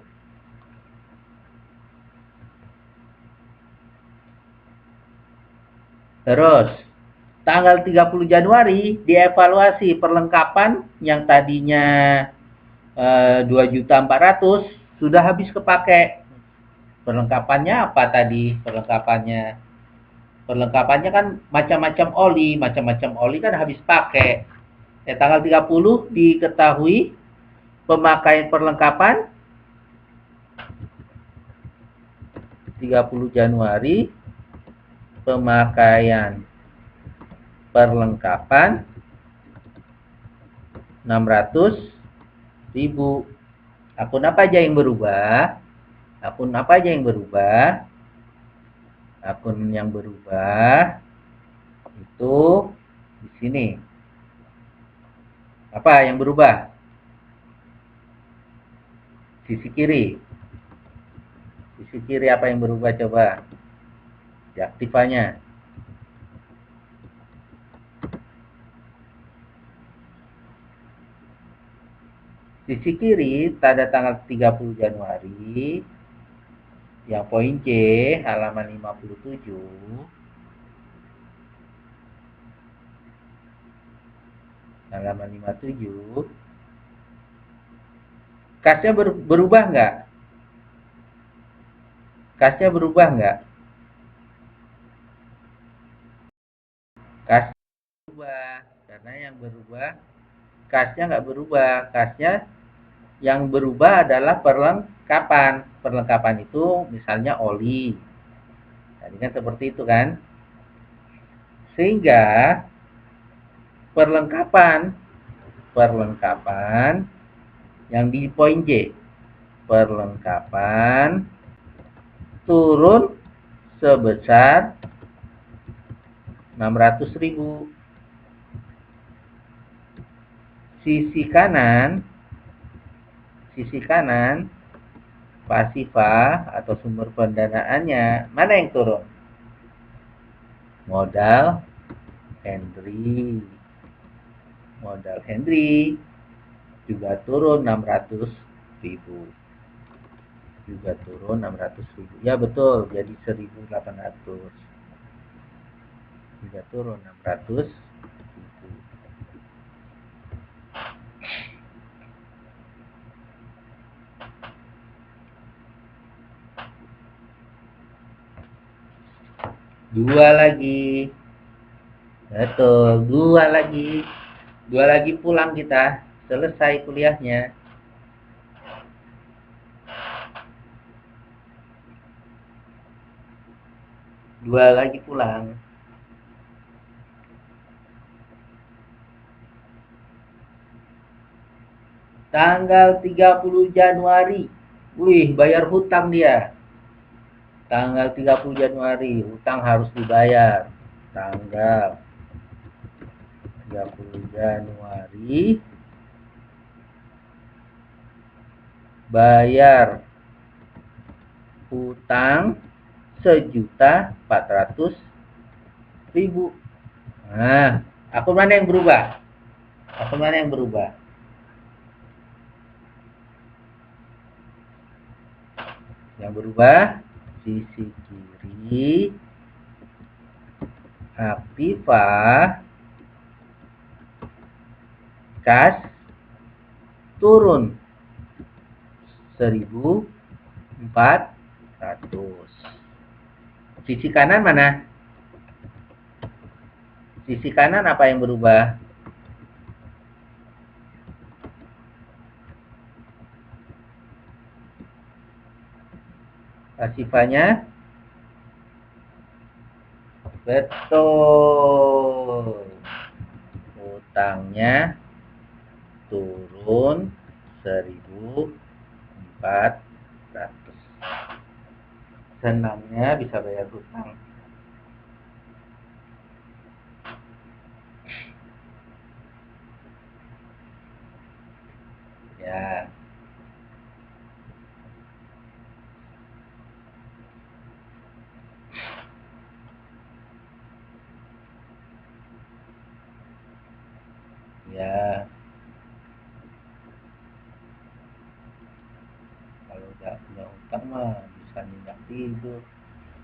Terus tanggal 30 Januari dievaluasi perlengkapan yang tadinya 2.400.000 sudah habis kepake. Perlengkapannya apa tadi? Perlengkapannya kan macam-macam oli kan habis pakai. Tanggal 30 diketahui pemakaian perlengkapan 30 Januari pemakaian perlengkapan 600.000. Akun apa aja yang berubah? Akun yang berubah itu di sini. Apa yang berubah? Sisi kiri apa yang berubah coba? Di aktivanya. Sisi kiri tanda tanggal 30 Januari yang poin C halaman 57. Halaman 57. Kasnya berubah nggak? Kasnya berubah nggak? Kas berubah, karena yang berubah kasnya nggak berubah. Kasnya yang berubah adalah perlengkapan. Perlengkapan itu misalnya oli. Tadi kan seperti itu kan? Sehingga perlengkapan yang di poin J, perlengkapan turun sebesar 600.000. Sisi kanan pasifa atau sumber pendanaannya mana yang turun? Modal Henry juga turun 600.000. Ya betul, jadi 1.800. Juga turun 600.000. Dua lagi. Betul, dua lagi pulang kita. Selesai kuliahnya. Dua lagi pulang. Tanggal 30 Januari. Wih, bayar hutang dia. Tanggal 30 Januari, hutang harus dibayar. Tanggal 30 Januari, bayar hutang 1.400.000. Nah, akun mana yang berubah? Akun mana yang berubah? Yang berubah sisi kiri, Aktiva, kas turun 1.400. Sisi kanan mana? Sisi kanan apa yang berubah? Pasifanya? Betul. Hutangnya turun 1.400. Senangnya bisa bayar hutang. Ya. Ya. Kalau nggak punya hutang mah bisa nyenyak tidur.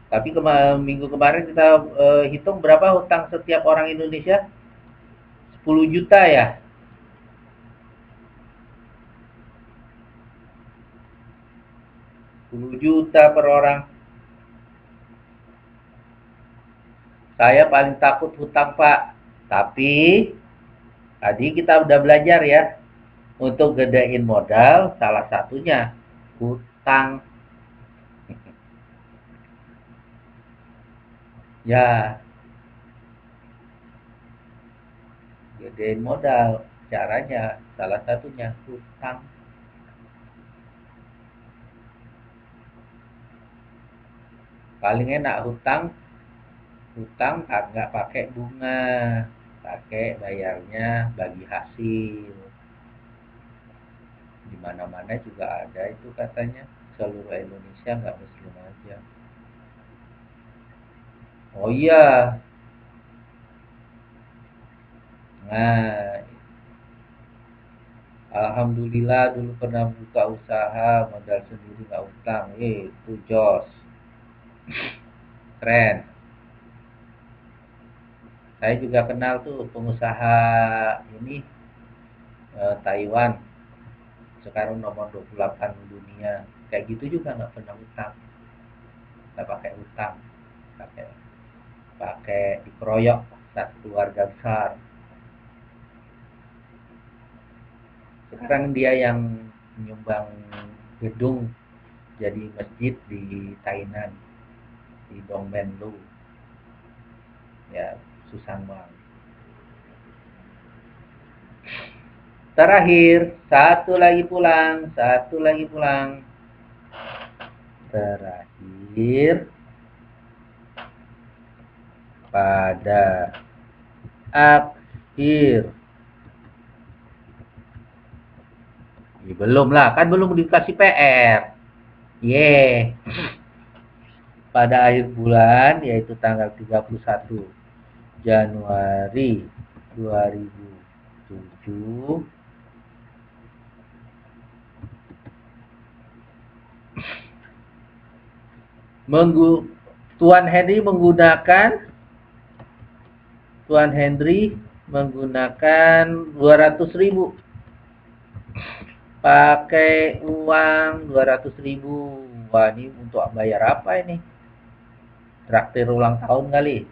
Tapi minggu kemarin kita hitung berapa hutang setiap orang Indonesia? 10 juta ya? 10 juta per orang. Saya paling takut hutang, Pak. Tapi tadi kita udah belajar ya. Untuk gedein modal, salah satunya hutang. Ya, gedein modal. Caranya salah satunya hutang. Paling enak hutang nggak pakai bunga, pakai bayarnya bagi hasil. Di mana-mana juga ada itu katanya, seluruh Indonesia nggak Muslim aja. Oh iya, nah alhamdulillah dulu pernah buka usaha modal sendiri nggak utang, itu jos, keren. Saya juga kenal tuh pengusaha ini Taiwan, sekarang nomor 28 dunia, kayak gitu juga nggak pernah utang, nggak pakai utang, pakai pakai dikeroyok satu keluarga besar. Sekarang dia yang menyumbang gedung jadi masjid di Tainan, di Dongmenlu, ya, Susangwang. Terakhir, satu lagi pulang. Terakhir, pada akhir. Ya, belum lah, kan belum dikasih PR. Ye. Pada akhir bulan, yaitu tanggal 31 Januari 2007, Tuan Henry menggunakan 200.000, pakai uang 200.000. Wah, ini untuk bayar apa ini? Traktir ulang tahun kali.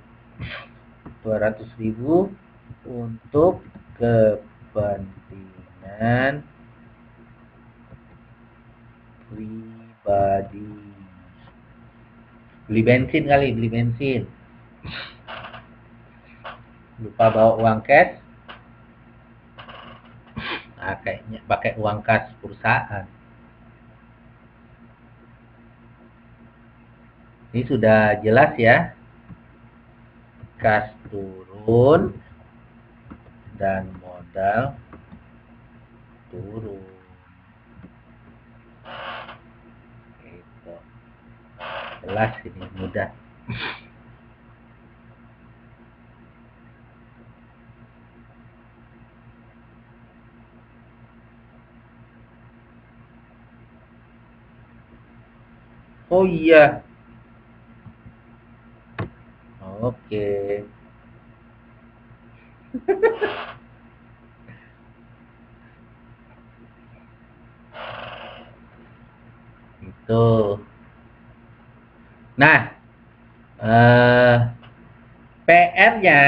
200.000 untuk kepentingan pribadi. Beli bensin. Lupa bawa uang cash. Nah, kayaknya pakai uang kas perusahaan. Ini sudah jelas ya. Kas turun dan modal turun. Gitu. Jelas ini, mudah. Oh iya. Oke. Itu. Nah, PR-nya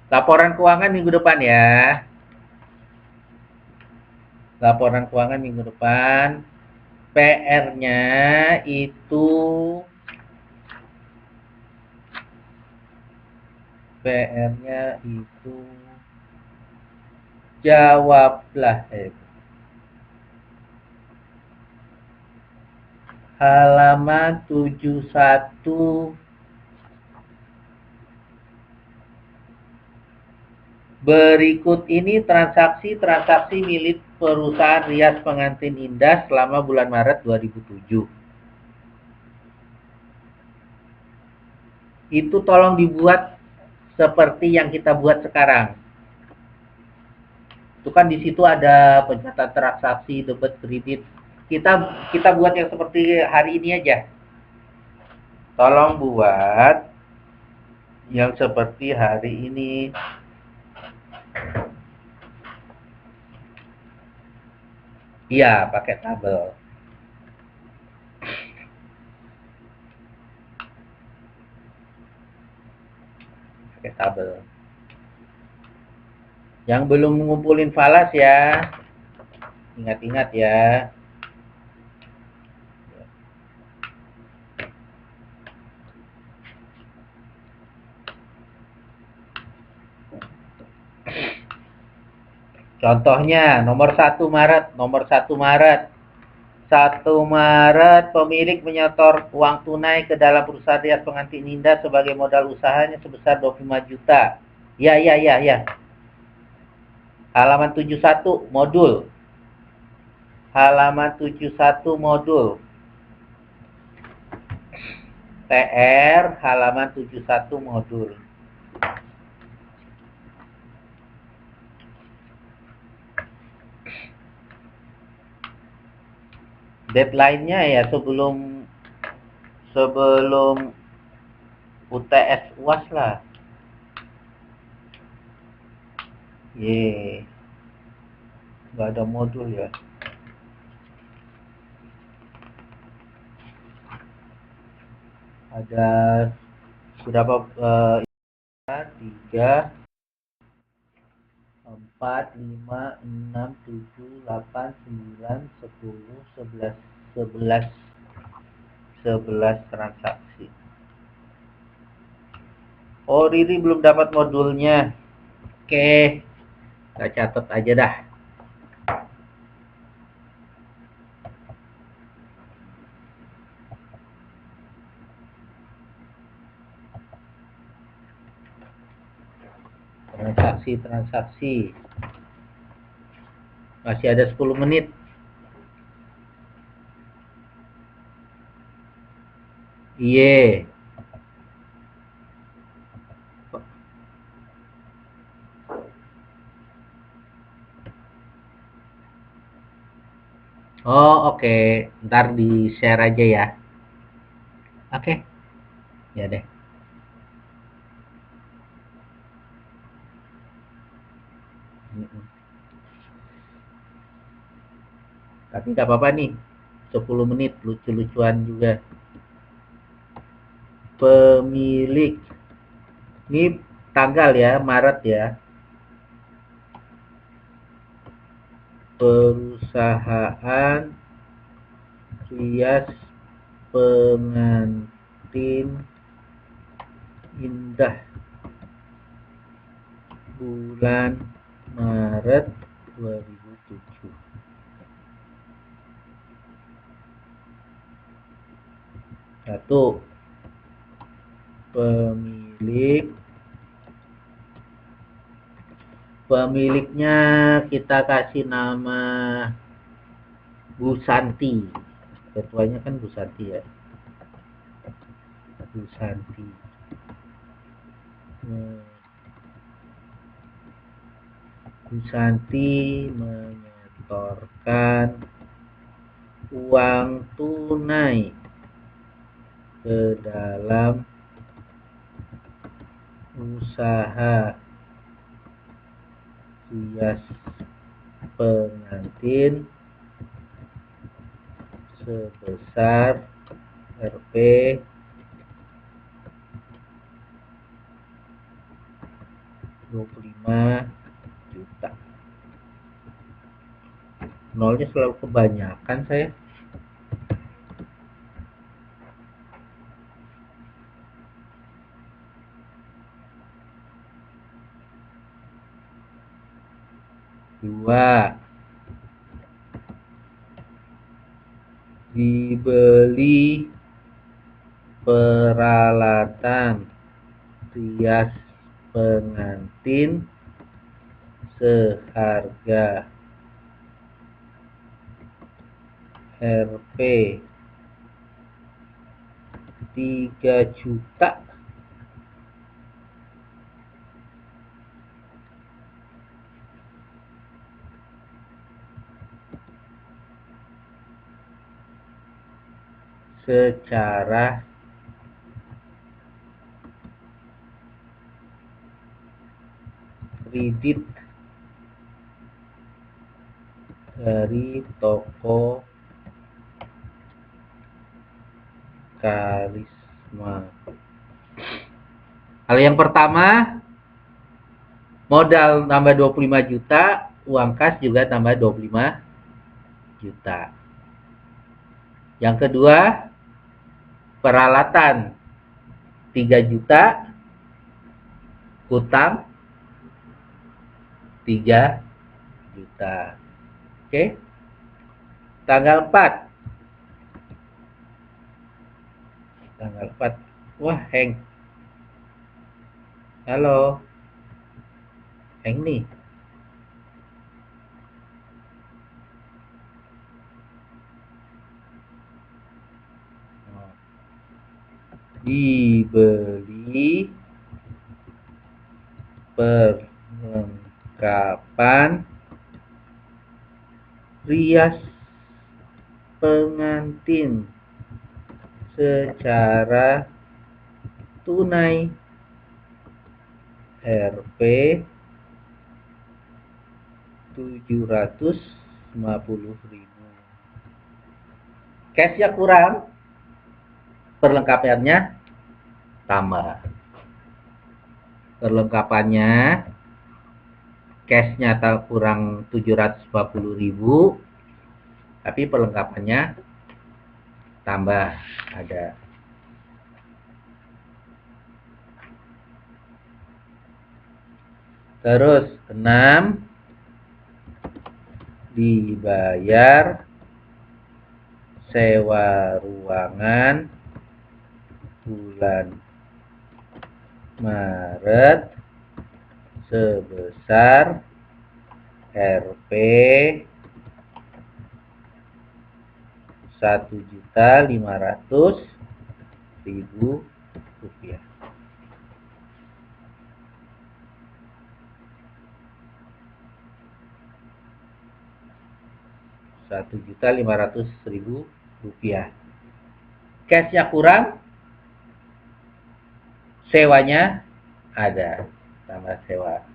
laporan keuangan minggu depan ya. Laporan keuangan minggu depan. PR-nya itu jawablah halaman 71. Berikut ini transaksi milik perusahaan rias pengantin indah selama bulan Maret 2007. Itu tolong dibuat seperti yang kita buat sekarang. Itu kan di situ ada pencatatan transaksi, debit, kredit. Kita buat yang seperti hari ini aja. Tolong buat yang seperti hari ini. Iya, pakai tabel. Pakai tabel. Yang belum ngumpulin falas ya, ingat-ingat ya. Contohnya nomor 1 Maret, 1 Maret pemilik menyetor uang tunai ke dalam perusahaan rias pengantin indah sebagai modal usahanya sebesar 25 juta. Ya. Halaman 71 modul. Halaman 71 modul. TR halaman 71 modul. Deadline-nya ya sebelum UTS UAS lah. Nggak ada modul ya. Ada berapa? 3, 4, 5, 6, 7, 8, 9, 10, 11 transaksi. Oh, Riri belum dapat modulnya. Oke, kita catat aja dah. Transaksi. Masih ada 10 menit. Iya. Oh, oke. Ntar di-share aja ya. Oke. Ya deh. Tapi nggak apa-apa nih. 10 menit lucu-lucuan juga. Pemilik. Ini tanggal ya, Maret ya. Perusahaan rias pengantin indah bulan Maret 2007. Satu, pemiliknya kita kasih nama Bu Santi. Ketuanya kan Bu Santi ya. Bu Santi. Bu Santi menyetorkan uang tunai ke dalam usaha rias pengantin sebesar Rp 25 juta. Nolnya selalu kebanyakan saya. Dua, dibeli peralatan rias pengantin seharga Rp 3 juta secara kredit dari toko Karisma. Hal yang pertama, modal tambah 25 juta, uang kas juga tambah 25 juta. Yang kedua, peralatan 3 juta, hutang 3 juta. Oke. Tanggal 4. Tanggal 4. Wah, hang. Halo. Hang nih. Dibeli perlengkapan rias pengantin secara tunai Rp 750.000. Cashnya kurang, perlengkapannya tambah. Perlengkapannya cashnya kurang 750.000, tapi perlengkapannya tambah ada. Terus 6, dibayar sewa ruangan bulan Maret sebesar Rp 1.500.000. 1.500.000 rupiah. Cashnya kurang, sewanya ada, tambah sewa.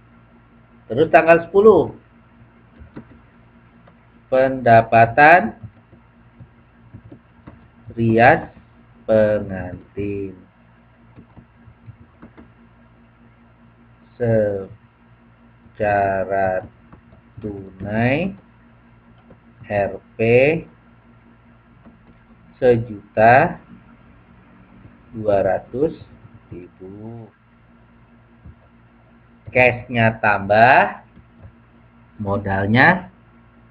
Terus tanggal 10, pendapatan rias pengantin secara tunai Rp 1.200.000. Cashnya tambah, modalnya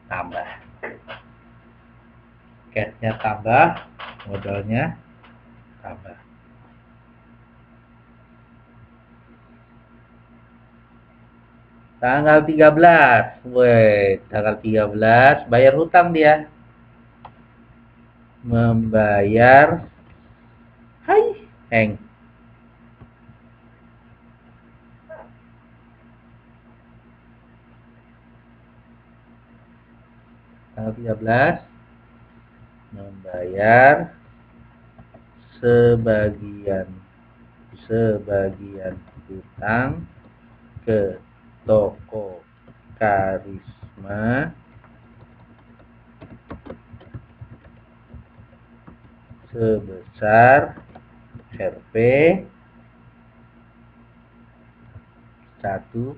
tambah. Cashnya tambah, modalnya tambah. Tanggal 13. Woi, tanggal 13 bayar hutang dia. Membayar heng. Tanggal 13 membayar sebagian hutang ke toko Karisma sebesar Rp 1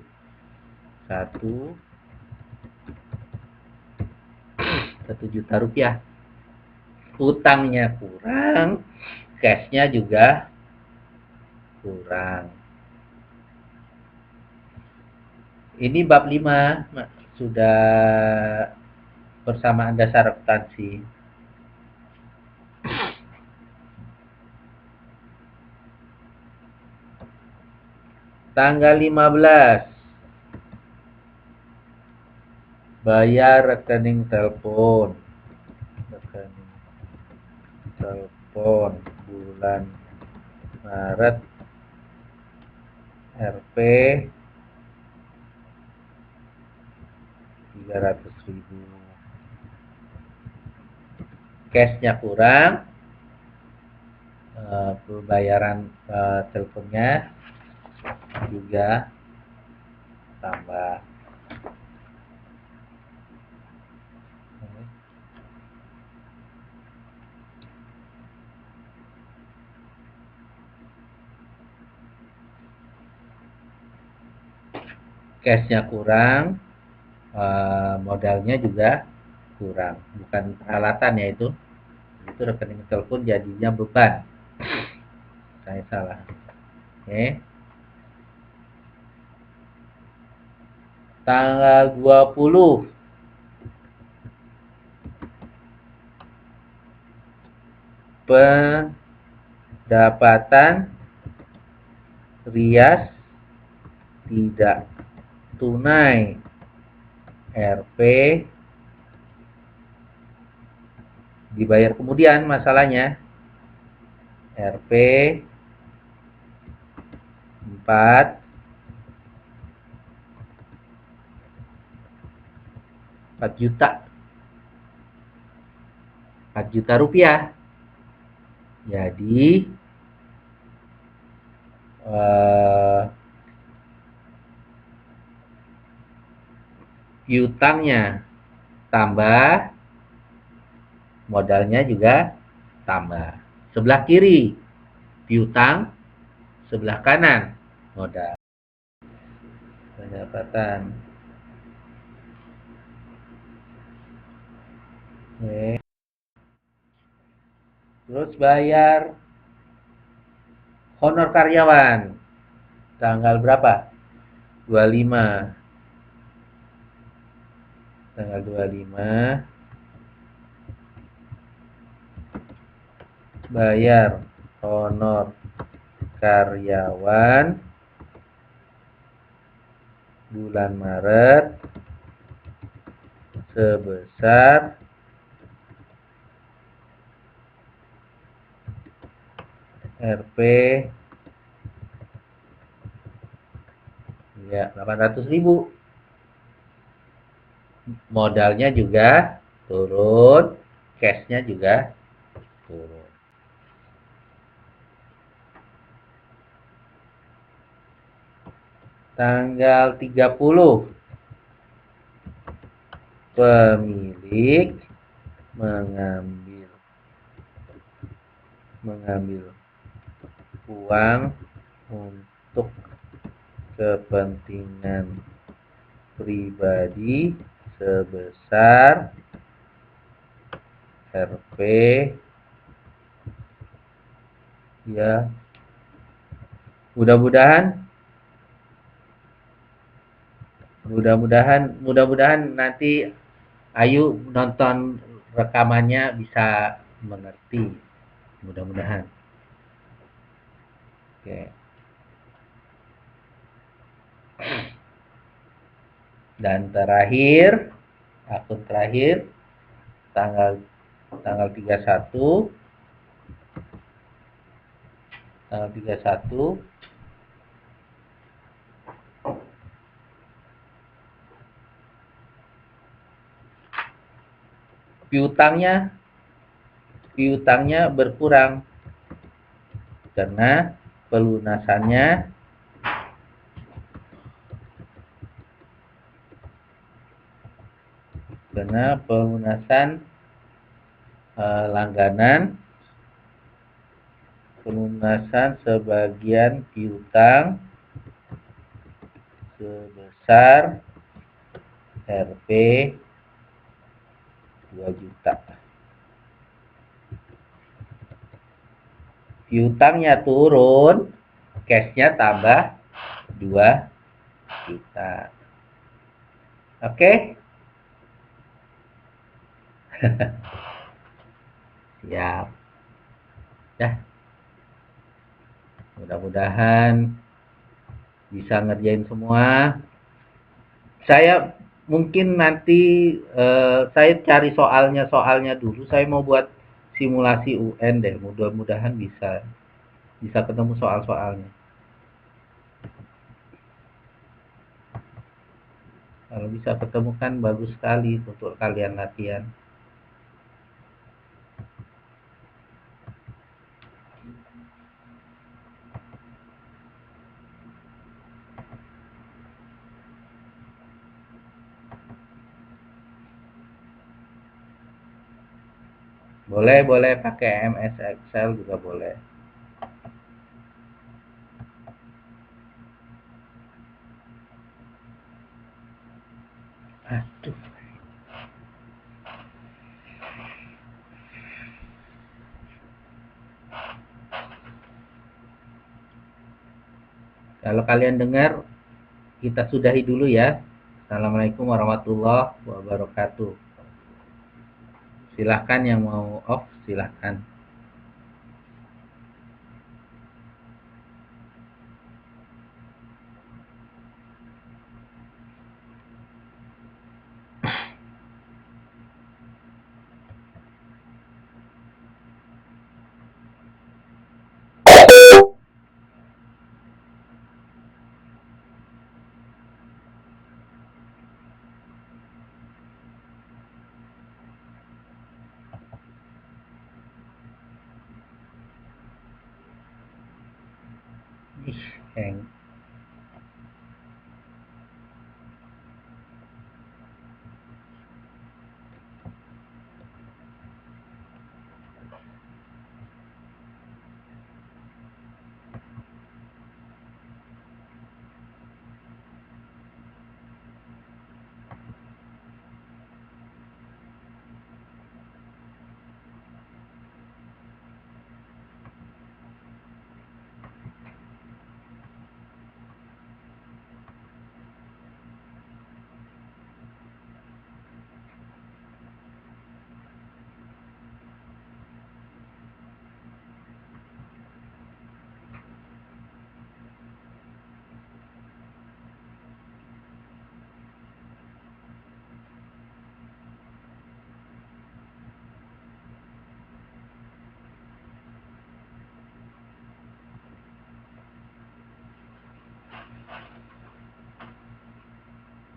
juta. Utangnya kurang, cashnya juga kurang. Ini bab 5 sudah persamaan dasar akuntansi. Tanggal 15 bayar rekening telepon bulan Maret Rp 300.000. Cashnya kurang, pembayaran teleponnya juga tambah. Cashnya kurang, modalnya juga kurang. Bukan peralatan ya itu rekening telepon jadinya beban. Saya salah. Oke. Tanggal 20 pendapatan rias tidak tunai Rp dibayar kemudian, masalahnya Rp 4 juta. 4 juta rupiah. Jadi piutangnya tambah, modalnya juga tambah. Sebelah kiri piutang, sebelah kanan modal. Pendapatan. Oke. Terus bayar honor karyawan. Tanggal berapa? 25. Tanggal 25 bayar honor karyawan bulan Maret sebesar Rp ya 800.000. Modalnya juga turun, cashnya juga turun. Tanggal 30 pemilik mengambil uang untuk kepentingan pribadi sebesar Rp ya, mudah-mudahan Mudah-mudahan nanti Ayu nonton rekamannya bisa mengerti. Mudah-mudahan. Oke. Dan terakhir, akun terakhir tanggal tanggal 31 tanggal 31 piutangnya berkurang karena pelunasannya pelunasan langganan, pelunasan sebagian piutang sebesar Rp 2 juta. Piutangnya turun, cashnya tambah 2 juta. Oke? Siap. Ya. Mudah-mudahan bisa ngerjain semua. Saya mungkin nanti saya cari soalnya dulu. Saya mau buat simulasi UN deh. Mudah-mudahan bisa ketemu soal-soalnya. Kalau bisa ketemu kan bagus sekali untuk kalian latihan. Boleh pakai MS Excel juga boleh. Aduh. Kalau kalian dengar, kita sudahi dulu ya. Assalamualaikum warahmatullahi wabarakatuh. Silahkan yang mau off, silahkan. Ih, hang.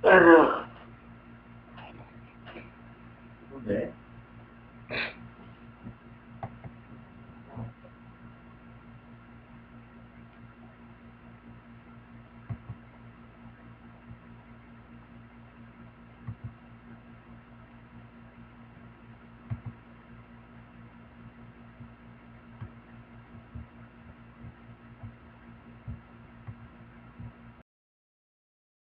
Aduh.